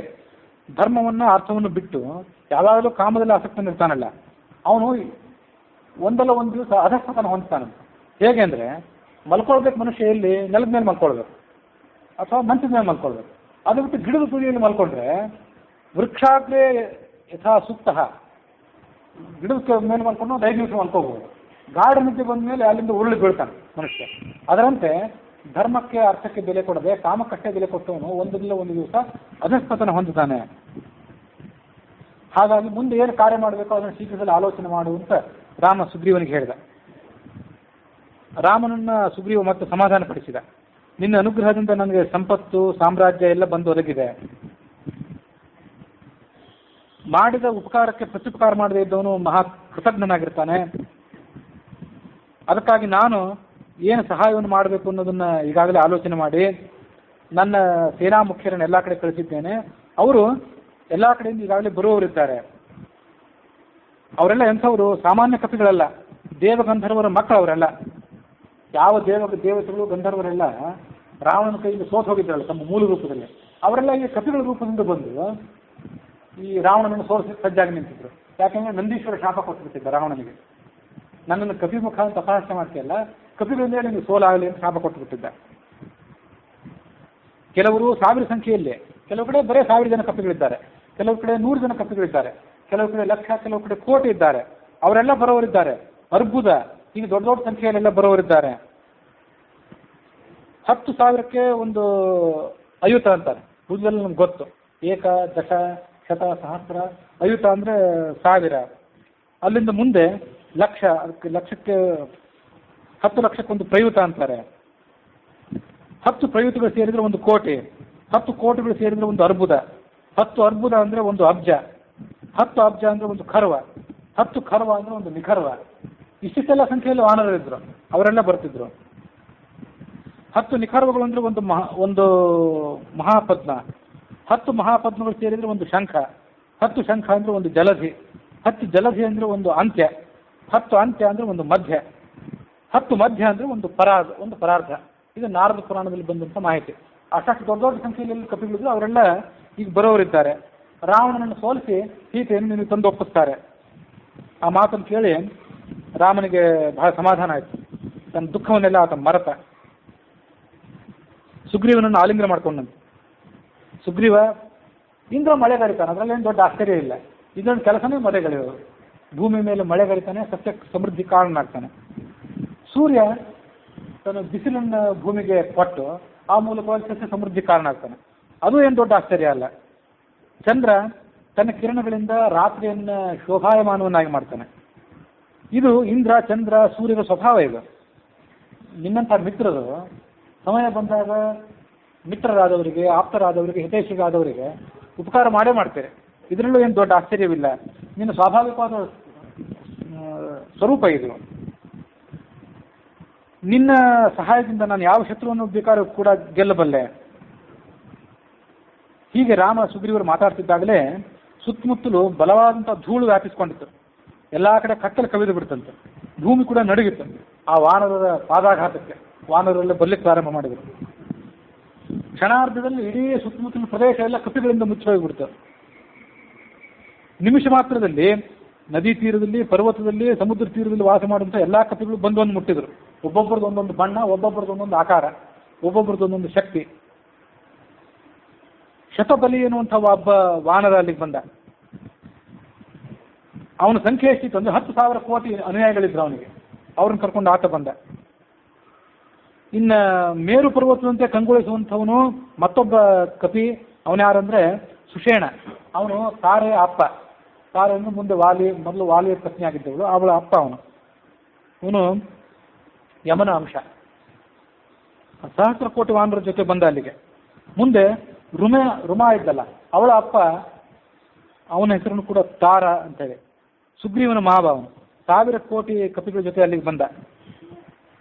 ಧರ್ಮವನ್ನು ಅರ್ಥವನ್ನು ಬಿಟ್ಟು ಯಾವಾಗಲೂ ಕಾಮದಲ್ಲಿ ಆಸಕ್ತನಿರ್ತಾನಲ್ಲ ಅವನು ಒಂದಲ್ಲ ಒಂದು ದಿವಸ ಅಧಸ್ಥತನ ಹೊಂದ್ತಾನೆ. ಹೇಗೆ ಅಂದರೆ ಮಲ್ಕೊಳ್ಬೇಕು ಮನುಷ್ಯ ಎಲ್ಲಿ, ನೆಲದ ಮೇಲೆ ಮಲ್ಕೊಳ್ಬೇಕು ಅಥವಾ ಮಂಚದ ಮೇಲೆ ಮಲ್ಕೊಳ್ಬೇಕು. ಅದು ಬಿಟ್ಟು ಗಿಡದ ತುದಿಯಲ್ಲಿ ಮಲ್ಕೊಂಡ್ರೆ ವೃಕ್ಷಾಗ್ರೇ ಯಥಾ ಸುಪ್ತಃ, ಗಿಡದ ಮೇಲೆ ಮಲ್ಕೊಂಡು 5 ನಿಮಿಷ ಮಲ್ಕೋಬಹುದು. ಗಾಢ ನಿದ್ದೆ ಬಂದ ಮೇಲೆ ಅಲ್ಲಿಂದ ಉರುಳಿ ಬೀಳ್ತಾನೆ ಮನುಷ್ಯ. ಅದರಂತೆ ಧರ್ಮಕ್ಕೆ ಅರ್ಥಕ್ಕೆ ಬೆಲೆ ಕೊಡದೆ ಕಾಮಕ್ಕಷ್ಟೇ ಬೆಲೆ ಕೊಟ್ಟವನು ಒಂದಲ್ಲ ಒಂದು ದಿವಸ ಅಧಸ್ಥತನ ಹೊಂದುತ್ತಾನೆ. ಹಾಗಾಗಿ ಮುಂದೆ ಏನು ಕಾರ್ಯ ಮಾಡಬೇಕೋ ಅದನ್ನು ಶೀಘ್ರದಲ್ಲಿ ಆಲೋಚನೆ ಮಾಡುವಂತ ರಾಮ ಸುಗ್ರೀವನಿಗೆ ಹೇಳಿದ. ರಾಮನನ್ನ ಸುಗ್ರೀವ ಮತ್ತೆ ಸಮಾಧಾನ ಪಡಿಸಿದ. ನಿನ್ನ ಅನುಗ್ರಹದಿಂದ ನನಗೆ ಸಂಪತ್ತು ಸಾಮ್ರಾಜ್ಯ ಎಲ್ಲ ಬಂದು ಒದಗಿದೆ. ಮಾಡಿದ ಉಪಕಾರಕ್ಕೆ ಪ್ರತ್ಯುಪಕಾರ ಮಾಡದೇ ಇದ್ದವನು ಮಹಾ ಕೃತಜ್ಞನಾಗಿರ್ತಾನೆ. ಅದಕ್ಕಾಗಿ ನಾನು ಏನು ಸಹಾಯವನ್ನು ಮಾಡಬೇಕು ಅನ್ನೋದನ್ನ ಈಗಾಗಲೇ ಆಲೋಚನೆ ಮಾಡಿ ನನ್ನ ಸೇನಾ ಮುಖ್ಯರನ್ನು ಎಲ್ಲ ಕಡೆ ಕಳಿಸಿದ್ದೇನೆ. ಅವರು ಎಲ್ಲ ಕಡೆಯಿಂದ ಈಗಾಗಲೇ ಬರುವವರಿದ್ದಾರೆ. ಅವರೆಲ್ಲ ಎಂಥವರು, ಸಾಮಾನ್ಯ ಕಪಿಗಳಲ್ಲ, ದೇವಗಂಧರ್ವರ ಮಕ್ಕಳು ಅವರೆಲ್ಲ. ಯಾವ ದೇವತೆಗಳು ಗಂಧರ್ವರೆಲ್ಲ ರಾವಣನ ಕೈಯಿಂದ ಸೋತು ಹೋಗಿದ್ದಾರಲ್ಲ ತಮ್ಮ ಮೂಲ ರೂಪದಲ್ಲಿ, ಅವರೆಲ್ಲ ಈ ಕಪಿಗಳ ರೂಪದಿಂದ ಬಂದು ಈ ರಾವಣನನ್ನು ಸೋಲಿಸಿ ಸಜ್ಜಾಗಿ ನಿಂತಿದ್ರು. ಯಾಕೆಂದ್ರೆ ನಂದೀಶ್ವರ ಶಾಪ ಕೊಟ್ಬಿಟ್ಟಿದ್ದ ರಾವಣನಿಗೆ, ನನ್ನನ್ನು ಕಪಿಮುಖ ಅಂತ ಅಪಹಾಸ್ಯ ಮಾಡ್ತೀಯಲ್ಲ, ಕಪಿಗಳಿಂದ ನಿಮಗೆ ಸೋಲಾಗಲಿ ಅಂತ ಶಾಪ ಕೊಟ್ಟುಬಿಟ್ಟಿದ್ದ. ಕೆಲವರು 1000 ಸಂಖ್ಯೆಯಲ್ಲಿ, ಕೆಲವು ಕಡೆ ಬರೀ 1000 ಜನ ಕಪಿಗಳಿದ್ದಾರೆ, ಕೆಲವು ಕಡೆ 100 ಜನ ಕಪಿಗಳಿದ್ದಾರೆ, ಕೆಲವು ಕಡೆ ಲಕ್ಷ, ಕೆಲವು ಕಡೆ ಕೋಟಿ ಇದ್ದಾರೆ. ಅವರೆಲ್ಲ ಬರೋವರಿದ್ದಾರೆ. ಅರ್ಬುದ, ಈಗ ದೊಡ್ಡ ದೊಡ್ಡ ಸಂಖ್ಯೆಯಲ್ಲೆಲ್ಲ ಬರೋವರಿದ್ದಾರೆ. 10,000ಕ್ಕೆ ಒಂದು ಅಯುತ ಅಂತಾರೆ. ಉಳಿದಲ್ಲಿ ನಮ್ಗೆ ಗೊತ್ತು, ಏಕ, ದಶ, ಶತ, ಸಹಸ್ರ. ಅಯುತ ಅಂದ್ರೆ 1000. ಅಲ್ಲಿಂದ ಮುಂದೆ ಲಕ್ಷ, ಅದಕ್ಕೆ ಲಕ್ಷಕ್ಕೆ 10 ಲಕ್ಷಕ್ಕೊಂದು ಪ್ರಯುತ ಅಂತಾರೆ. 10 ಪ್ರಯುತಗಳು ಸೇರಿದ್ರೆ ಒಂದು ಕೋಟಿ, 10 ಕೋಟಿಗಳು ಸೇರಿದ್ರೆ ಒಂದು ಅರ್ಬುದ, 10 ಅರ್ಬುದ ಅಂದ್ರೆ ಒಂದು ಅಬ್ಜ, 10 ಅಬ್ಜ ಅಂದ್ರೆ ಒಂದು ಖರ್ವ, 10 ಖರ್ವ ಅಂದ್ರೆ ಒಂದು ನಿಖರ್ವ. ಇಷ್ಟಿಷ್ಟೆಲ್ಲ ಸಂಖ್ಯೆಯಲ್ಲಿ ವಾನರರಿದ್ರು, ಅವರೆಲ್ಲ ಬರ್ತಿದ್ರು. 10 ನಿಖರ್ವಗಳು ಅಂದ್ರೆ ಒಂದು ಮಹಾಪದ್ಮ, 10 ಮಹಾಪದ್ಮಗಳು ಸೇರಿದ್ರೆ ಒಂದು ಶಂಖ, 10 ಶಂಖ ಅಂದ್ರೆ ಒಂದು ಜಲಧಿ, 10 ಜಲಧಿ ಅಂದ್ರೆ ಒಂದು ಅಂತ್ಯ, 10 ಅಂತ್ಯ ಅಂದ್ರೆ ಒಂದು ಮಧ್ಯ, 10 ಮಧ್ಯ ಅಂದ್ರೆ ಒಂದು ಪರಾರ್ಧ. ಇದು ನಾರದ ಪುರಾಣದಲ್ಲಿ ಬಂದಂತ ಮಾಹಿತಿ. ಅಷ್ಟು ದೊಡ್ಡ ದೊಡ್ಡ ಸಂಖ್ಯೆಯಲ್ಲಿ ಕಪಿಗಳಿದ್ರು, ಅವರೆಲ್ಲ ಈಗ ಬರೋವರಿದ್ದಾರೆ. ರಾವಣನನ್ನು ಸೋಲಿಸಿ ಸೀತೆಯನ್ನು ನಿನಗೆ ತಂದು ಒಪ್ಪಿಸ್ತಾರೆ. ಆ ಮಾತನ್ನು ಕೇಳಿ ರಾಮನಿಗೆ ಬಹಳ ಸಮಾಧಾನ ಆಯಿತು. ತನ್ನ ದುಃಖವನ್ನೆಲ್ಲ ಆತ ಮರೆತ. ಸುಗ್ರೀವನನ್ನು ಆಲಿಂಗನ ಮಾಡ್ಕೊಂಡಂತೆ. ಸುಗ್ರೀವ ಇಂದ್ರ ಮಳೆಗರಿತಾನೆ, ಅದರಲ್ಲೇನು ದೊಡ್ಡ ಆಶ್ಚರ್ಯ ಇಲ್ಲ. ಇದೊಂದು ಕೆಲಸನೇ ಮಳೆಗಳೆಯೋದು. ಭೂಮಿ ಮೇಲೆ ಮಳೆಗರಿತಾನೆ, ಸಸ್ಯ ಸಮೃದ್ಧಿ ಕಾರಣನಾಗ್ತಾನೆ. ಸೂರ್ಯ ತನ್ನ ಬಿಸಿಲನ್ನು ಭೂಮಿಗೆ ಕೊಟ್ಟು ಆ ಮೂಲಕವಾಗಿ ಸಸ್ಯ ಸಮೃದ್ಧಿ ಕಾರಣ ಆಗ್ತಾನೆ. ಅದು ಏನು ದೊಡ್ಡ ಆಶ್ಚರ್ಯ ಅಲ್ಲ. ಚಂದ್ರ ತನ್ನ ಕಿರಣಗಳಿಂದ ರಾತ್ರಿಯನ್ನು ಶೋಭಾಯಮಾನವನ್ನಾಗಿ ಮಾಡ್ತಾನೆ. ಇದು ಇಂದ್ರ, ಚಂದ್ರ, ಸೂರ್ಯನ ಸ್ವಭಾವ. ಇದು ನಿನ್ನಂಥ ಮಿತ್ರರು ಸಮಯ ಬಂದಾಗ ಮಿತ್ರರಾದವರಿಗೆ, ಆಪ್ತರಾದವರಿಗೆ, ಹಿತೈಷಿಗಾದವರಿಗೆ ಉಪಕಾರ ಮಾಡೇ ಮಾಡ್ತಾರೆ. ಇದರಲ್ಲೂ ಏನು ದೊಡ್ಡ ಆಶ್ಚರ್ಯವಿಲ್ಲ. ನಿನ್ನ ಸ್ವಾಭಾವಿಕವಾದ ಸ್ವರೂಪ ಇದು. ನಿನ್ನ ಸಹಾಯದಿಂದ ನಾನು ಯಾವ ಶತ್ರುವನ್ನು ಬೇಕಾದ್ರೂ ಕೂಡ ಗೆಲ್ಲಬಲ್ಲೆ. ಹೀಗೆ ರಾಮ ಸುಗ್ರೀವರು ಮಾತಾಡ್ತಿದ್ದಾಗಲೇ ಸುತ್ತಮುತ್ತಲು ಬಲವಾದಂಥ ಧೂಳು ವ್ಯಾಪಿಸ್ಕೊಂಡಿತ್ತು. ಎಲ್ಲ ಕಡೆ ಕತ್ತಲು ಕವಿದು ಬಿಡ್ತಂತೆ. ಭೂಮಿ ಕೂಡ ನಡುಗಿತ್ತು ಆ ವಾನರರ ಪಾದಾಘಾತಕ್ಕೆ. ವಾನರೆಲ್ಲ ಬರ್ಲಿಕ್ಕೆ ಪ್ರಾರಂಭ ಮಾಡಿದರು. ಕ್ಷಣಾರ್ಧದಲ್ಲಿ ಇಡೀ ಸುತ್ತಮುತ್ತಲಿನ ಪ್ರದೇಶ ಎಲ್ಲ ಕಪಿಗಳಿಂದ ಮುಚ್ಚಿ ಹೋಗಿಬಿಡ್ತು. ನಿಮಿಷ ಮಾತ್ರದಲ್ಲಿ ನದಿ ತೀರದಲ್ಲಿ, ಪರ್ವತದಲ್ಲಿ, ಸಮುದ್ರ ತೀರದಲ್ಲಿ ವಾಸ ಮಾಡುವಂಥ ಎಲ್ಲ ಕಪಿಗಳು ಬಂದು ಮುಟ್ಟಿದ್ರು. ಒಬ್ಬೊಬ್ಬರದ್ದು ಒಂದೊಂದು ಬಣ್ಣ, ಒಬ್ಬೊಬ್ಬರದ್ದು ಒಂದೊಂದು ಆಕಾರ, ಒಬ್ಬೊಬ್ಬರದ್ದು ಒಂದೊಂದು ಶಕ್ತಿ. ಶತಬಲಿ ಎನ್ನುವಂಥ ಒಬ್ಬ ವಾನರ ಅಲ್ಲಿಗೆ ಬಂದ. ಅವನ ಸಂಖ್ಯೆ ಎಷ್ಟಿತ್ತು ಅಂದರೆ 10,000 ಕೋಟಿ ಅನುಯಾಯಿಗಳಿದ್ರು ಅವನಿಗೆ. ಅವ್ರನ್ನ ಕರ್ಕೊಂಡು ಆತ ಬಂದ. ಇನ್ನು ಮೇರು ಪರ್ವತದಂತೆ ಕಂಗೊಳಿಸುವಂಥವನು ಮತ್ತೊಬ್ಬ ಕಪಿ, ಅವನು ಯಾರಂದ್ರೆ ಸುಷೇಣ. ಅವನು ತಾರೆ ಅಪ್ಪ. ತಾರೆ ಅಂದ್ರೆ ಮುಂದೆ ಮೊದಲು ವಾಲಿಯ ಪತ್ನಿ ಆಗಿದ್ದವಳು, ಅವಳ ಅಪ್ಪ ಅವನು. ಇವನು ಯಮನ ಅಂಶ. 1000 ಕೋಟಿ ವಾನರ ಜೊತೆ ಬಂದ ಅಲ್ಲಿಗೆ. ಮುಂದೆ ರುಮಾ ಇದ್ದಲ್ಲ, ಅವಳ ಅಪ್ಪ, ಅವನ ಹೆಸರನ್ನು ಕೂಡ ತಾರ ಅಂತೇಳಿ, ಸುಗ್ರೀವನ ಮಾವ. ಅವನು 1000 ಕೋಟಿ ಕಪಿಗಳ ಜೊತೆ ಅಲ್ಲಿಗೆ ಬಂದ.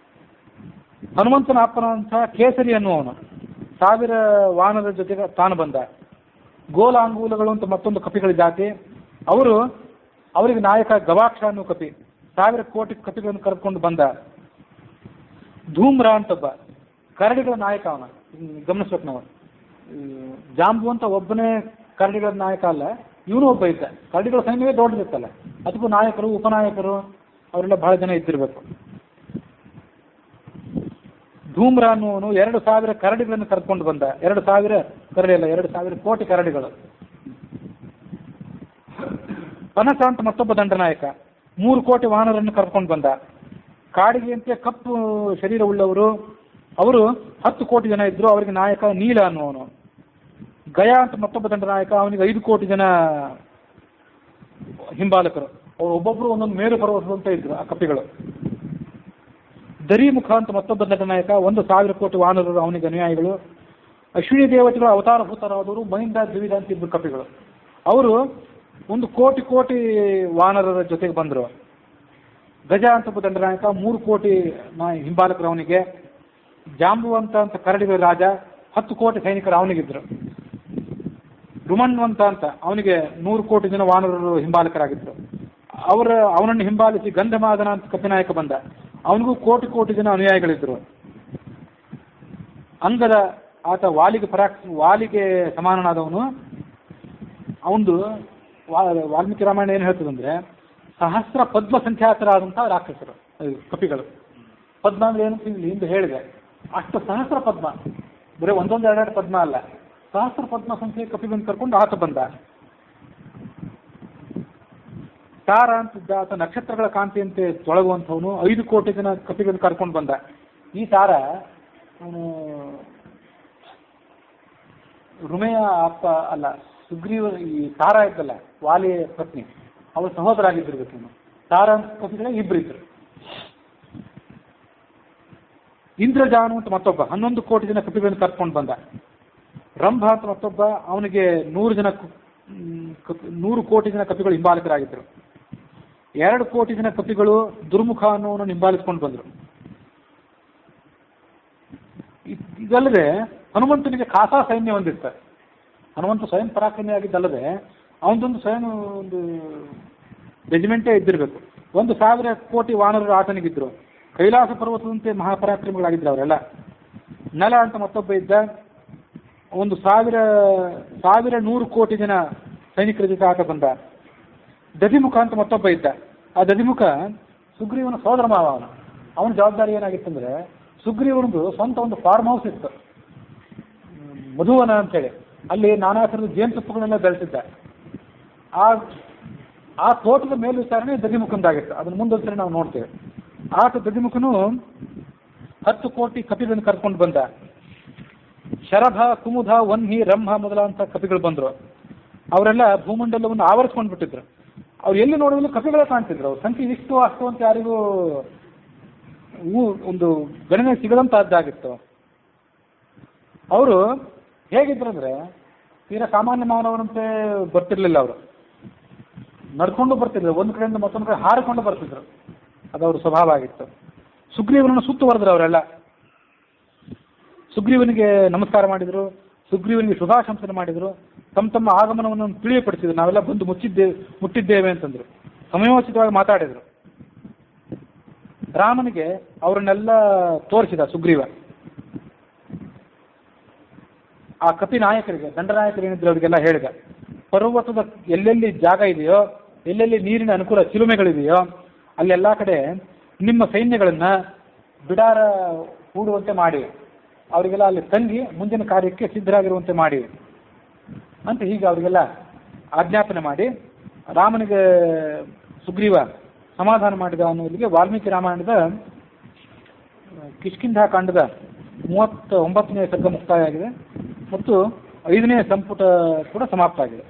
ಹನುಮಂತನ ಅಪ್ಪನಂಥ ಕೇಸರಿ ಅನ್ನುವವನು 1000 ವಾನರ ಜೊತೆಗೆ ತಾನು ಬಂದ. ಗೋಲಾಂಗೂಲಗಳು ಅಂತ ಮತ್ತೊಂದು ಕಪಿಗಳ ಜಾತಿ. ಅವರಿಗೆ ನಾಯಕ ಗವಾಕ್ಷ ಅನ್ನೋ ಕಪಿ 1000 ಕೋಟಿ ಕಪಿಗಳನ್ನು ಕರೆದುಕೊಂಡು ಬಂದ. ಧೂಮ್ರ ಅಂತೊಬ್ಬ ಕರಡಿಗಳ ನಾಯಕ. ಅವನ ಗಮನಿಸ್ಬೇಕು ನಾವು. ಜಾಂಬು ಅಂತ ಒಬ್ಬನೇ ಕರಡಿಗಳ ನಾಯಕ ಅಲ್ಲ, ಇವನು ಒಬ್ಬ ಇದ್ದ. ಕರಡಿಗಳ ಸೈನ್ಯವೇ ದೊಡ್ಡದಿತ್ತಲ್ಲ, ಅದಕ್ಕೂ ನಾಯಕರು, ಉಪನಾಯಕರು ಅವರೆಲ್ಲ ಬಹಳ ಜನ ಇದ್ದಿರಬೇಕು. ಧೂಮ್ರ ಅನ್ನುವನು 2,000 ಕರಡಿಗಳನ್ನು ಕರ್ಕೊಂಡು ಬಂದ. 2,000 ಕರಡಿ ಅಲ್ಲ, 2,000 ಕೋಟಿ ಕರಡಿಗಳು. ಪನಸ ಅಂತ ಮತ್ತೊಬ್ಬ ದಂಡನಾಯಕ 3 ಕೋಟಿ ವಾನರನ್ನು ಕರ್ಕೊಂಡು ಬಂದ. ಕಾಡಿಗೆಯಂತೆ ಕಪ್ಪು ಶರೀರ ಉಳ್ಳವರು, ಅವರು 10 ಕೋಟಿ ಜನ ಇದ್ರು. ಅವರಿಗೆ ನಾಯಕ ನೀಲ ಅನ್ನುವನು. ಗಯ ಅಂತ ಮತ್ತೊಬ್ಬ ದಂಡನಾಯಕ, ಅವನಿಗೆ 5 ಕೋಟಿ ಜನ ಹಿಂಬಾಲಕರು. ಅವರು ಒಬ್ಬೊಬ್ರು ಒಂದೊಂದು ಮೇರು ಪರ್ವತದಂತ ಇದ್ರು ಆ ಕಪಿಗಳು. ದರಿಮುಖ ಅಂತ ಮತ್ತೊಬ್ಬ ದಂಡನಾಯಕ, 1,000 ಕೋಟಿ ವಾನರರು ಅವನಿಗೆ ಅನುಯಾಯಿಗಳು. ಅಶ್ವಿನಿ ದೇವತೆಗಳ ಅವತಾರಭೂತರಾದವರು ಮಹಿಂದ ದ್ವಿವಿಧ ಅಂತ ಇಬ್ಬರು ಕಪಿಗಳು. ಅವರು 1 ಕೋಟಿ ವಾನರರ ಜೊತೆಗೆ ಬಂದರು. ಗಜ ಅಂತ ಒಬ್ಬ ದಂಡನಾಯಕ, 3 ಕೋಟಿ ಹಿಂಬಾಲಕರು ಅವನಿಗೆ. ಜಾಂಬುವಂತ ಅಂತ ಕರಡಿಗಳ ರಾಜ, 10 ಕೋಟಿ ಸೈನಿಕರು ಅವನಿಗಿದ್ರು. ರುಮನ್ವಂತ ಅಂತ ಅವನಿಗೆ 100 ಕೋಟಿ ಜನ ವಾನರರು ಹಿಂಬಾಲಕರಾಗಿದ್ರು. ಅವನನ್ನು ಹಿಂಬಾಲಿಸಿ ಗಂಧಮಾದನ ಅಂತ ಕಪಿನಾಯಕ ಬಂದ. ಅವನಿಗೂ ಕೋಟಿ ಜನ ಅನುಯಾಯಿಗಳಿದ್ರು. ಅಂಗದ ಆತ ವಾಲಿಗೆ ಸಮಾನನಾದವನು. ಅವನು ವಾಲ್ಮೀಕಿ ರಾಮಾಯಣ ಏನು ಹೇಳ್ತದಂದ್ರೆ, ಸಹಸ್ರ ಪದ್ಮ ಸಂಖ್ಯಾತರಾದಂಥ ರಾಕ್ಷಸರು ಕಪಿಗಳು. ಪದ್ಮ ಅಂದ್ರೆ ಏನು ಹಿಂದೆ ಹೇಳಿದೆ, ಅಷ್ಟು ಸಹಸ್ರ ಪದ್ಮ, ಬರೀ 1-2 ಪದ್ಮ ಅಲ್ಲ, ಸಹಸ್ರ ಪದ್ಮ ಸಂಖ್ಯೆ ಕಪಿಗಳನ್ನು ಕರ್ಕೊಂಡು ಆತ ಬಂದ. ತಾರ ಅಂತಿದ್ದ ಆತ ನಕ್ಷತ್ರಗಳ ಕಾಂತಿಯಂತೆ ತೊಳಗುವಂಥವನು. 5 ಕೋಟಿ ಜನ ಕಪಿಗಳನ್ನು ಕರ್ಕೊಂಡು ಬಂದ. ಈ ತಾರ ಅವನು ರುಮೆಯ ಅಪ್ಪ ಅಲ್ಲ, ಸುಗ್ರೀವ. ಈ ತಾರ ಇದ್ದಲ್ಲ ವಾಲಿಯ ಪತ್ನಿ, ಅವಳ ಸಹೋದರ ಆಗಿದ್ದಿರ್ಬೇಕು. ಇವನು ತಾರ ಅಂತ ಕಪಿಗಳೇ ಇಬ್ಬರಿದ್ರು. ಇಂದ್ರಜಾನು ಅಂತ ಮತ್ತೊಬ್ಬ 11 ಕೋಟಿ ಜನ ಕಪಿಗಳನ್ನು ಕರ್ಕೊಂಡು ಬಂದ. ರಂಭ ಅಂತ ಮತ್ತೊಬ್ಬ, ಅವನಿಗೆ 100 ಕೋಟಿ ಜನ ಕಪಿಗಳು ಹಿಂಬಾಲಕರಾಗಿದ್ದರು. 2 ಕೋಟಿ ಜನ ಕಪಿಗಳು ದುರ್ಮುಖ ಅನ್ನೋವನ್ನು ಹಿಂಬಾಲಿಸ್ಕೊಂಡು ಬಂದರು. ಇದಲ್ಲದೆ ಹನುಮಂತನಿಗೆ ಖಾಸಾ ಸೈನ್ಯ ಹೊಂದಿರ್ತಾರೆ. ಹನುಮಂತ ಸ್ವಯಂ ಪರಾಕ್ರಮಿ ಆಗಿದ್ದಲ್ಲದೆ ಅವನದೊಂದು ಸ್ವಯಂ ಒಂದು ರೆಜಿಮೆಂಟೇ ಇದ್ದಿರಬೇಕು. 1,000 ಕೋಟಿ ವಾನರರು ಆತನಿಗಿದ್ರು. ಕೈಲಾಸ ಪರ್ವತದಂತೆ ಮಹಾಪರಾಕ್ರಮಿಗಳಾಗಿದ್ರು ಅವರೆಲ್ಲ. ನಲ ಅಂತ ಮತ್ತೊಬ್ಬ ಇದ್ದ. 1,100 ಕೋಟಿ ಜನ ಸೈನಿಕರ ಜೊತೆ ಆತ ಬಂದ. ದಧಿಮುಖ ಅಂತ ಮತ್ತೊಬ್ಬ ಇದ್ದ. ಆ ದಧಿಮುಖ ಸುಗ್ರೀವನ ಸೋದರ ಮಾವ. ಅವನ ಜವಾಬ್ದಾರಿ ಏನಾಗಿತ್ತಂದ್ರೆ, ಸುಗ್ರೀವನದು ಸ್ವಂತ ಒಂದು ಫಾರ್ಮ್ ಹೌಸ್ ಇತ್ತು, ಮಧುವನ ಅಂತೇಳಿ. ಅಲ್ಲಿ ನಾನಾ ಥರದ ಜೇನುತುಪ್ಪಗಳನ್ನೆಲ್ಲ ಬೆಳೆಸಿದ್ದ. ಆ ತೋಟದ ಮೇಲ್ವಿಚಾರಣೆ ದಧಿಮುಖಂದಾಗಿತ್ತು. ಅದನ್ನು ಮುಂದೊಂದ್ಸರಿ ನಾವು ನೋಡ್ತೇವೆ. ಆತ ದಧಿಮುಖನು 10 ಕೋಟಿ ಕಪಿಗಳನ್ನು ಕರ್ಕೊಂಡು ಬಂದ. ಶರಭ, ಕುಮುಧ, ವನ್ಹಿ, ರಂಭ ಮೊದಲಾದಂಥ ಕಪಿಗಳು ಬಂದರು. ಅವರೆಲ್ಲ ಭೂಮಂಡಲವನ್ನು ಆವರಿಸ್ಕೊಂಡು ಬಿಟ್ಟಿದ್ರು. ಅವ್ರು ಎಲ್ಲಿ ನೋಡಿದ್ರು ಕಪಿಗಳೇ ಕಾಣ್ತಿದ್ರು. ಅವ್ರ ಸಂಖ್ಯೆ ಇಷ್ಟು ಅಷ್ಟು ಅಂತ ಯಾರಿಗೂ ಒಂದು ಗಣನೆ ಸಿಗದಂತಹದ್ದಾಗಿತ್ತು. ಅವರು ಹೇಗಿದ್ರಂದ್ರೆ, ತೀರಾ ಸಾಮಾನ್ಯ ಮಾನವನಂತೆ ಬರ್ತಿರ್ಲಿಲ್ಲ. ಅವರು ನಡ್ಕೊಂಡು ಬರ್ತಿದ್ರು, ಒಂದು ಕಡೆಯಿಂದ ಮತ್ತೊಂದು ಕಡೆ ಹಾರಿಕೊಂಡು ಬರ್ತಿದ್ರು. ಅದವ್ರ ಸ್ವಭಾವ ಆಗಿತ್ತು. ಸುಗ್ರೀವನನ್ನು ಸುತ್ತುವರೆದ್ರು ಅವರೆಲ್ಲ. ಸುಗ್ರೀವನಿಗೆ ನಮಸ್ಕಾರ ಮಾಡಿದರು, ಸುಗ್ರೀವನಿಗೆ ಶುಭಾಶಂಸನೆ ಮಾಡಿದರು, ತಮ್ಮ ಆಗಮನವನ್ನು ತಿಳಿಯಪಡಿಸಿದ್ರು. ನಾವೆಲ್ಲ ಬಂದು ಮುಟ್ಟಿದ್ದೇವೆ ಅಂತಂದ್ರು. ಸಮಯೋಚಿತವಾಗಿ ಮಾತಾಡಿದರು. ರಾಮನಿಗೆ ಅವರನ್ನೆಲ್ಲ ತೋರಿಸಿದ ಸುಗ್ರೀವ. ಆ ಕಪಿ ನಾಯಕರಿಗೆ, ದಂಡನಾಯಕರು ಏನಿದ್ರು ಅವರಿಗೆಲ್ಲ ಹೇಳಿದ, ಪರ್ವತದ ಎಲ್ಲೆಲ್ಲಿ ಜಾಗ ಇದೆಯೋ ಎಲ್ಲೆಲ್ಲಿ ನೀರಿನ ಅನುಕೂಲ ಚಿಲುಮೆಗಳಿದೆಯೋ ಅಲ್ಲೆಲ್ಲ ಕಡೆ ನಿಮ್ಮ ಸೈನ್ಯಗಳನ್ನು ಬಿಡಾರ ಹೂಡುವಂತೆ ಮಾಡಿ ಅವರಿಗೆಲ್ಲ ಅಲ್ಲಿ ತಂಗಿ ಮುಂದಿನ ಕಾರ್ಯಕ್ಕೆ ಸಿದ್ಧರಾಗಿರುವಂತೆ ಮಾಡಿ ಅಂತ ಹೀಗೆ ಅವರಿಗೆಲ್ಲ ಆಜ್ಞಾಪನೆ ಮಾಡಿ ರಾಮನಿಗೆ ಸುಗ್ರೀವ ಸಮಾಧಾನ ಮಾಡಿದ ಅನ್ನೋದಕ್ಕೆ ವಾಲ್ಮೀಕಿ ರಾಮಾಯಣದ ಕಿಷ್ಕಿಂಧಾಕಾಂಡದ 39ನೇ ಸರ್ಗ ಮುಕ್ತಾಯ ಆಗಿದೆ ಮತ್ತು 5ನೇ ಸಂಪುಟ ಕೂಡ ಸಮಾಪ್ತ ಆಗಿದೆ.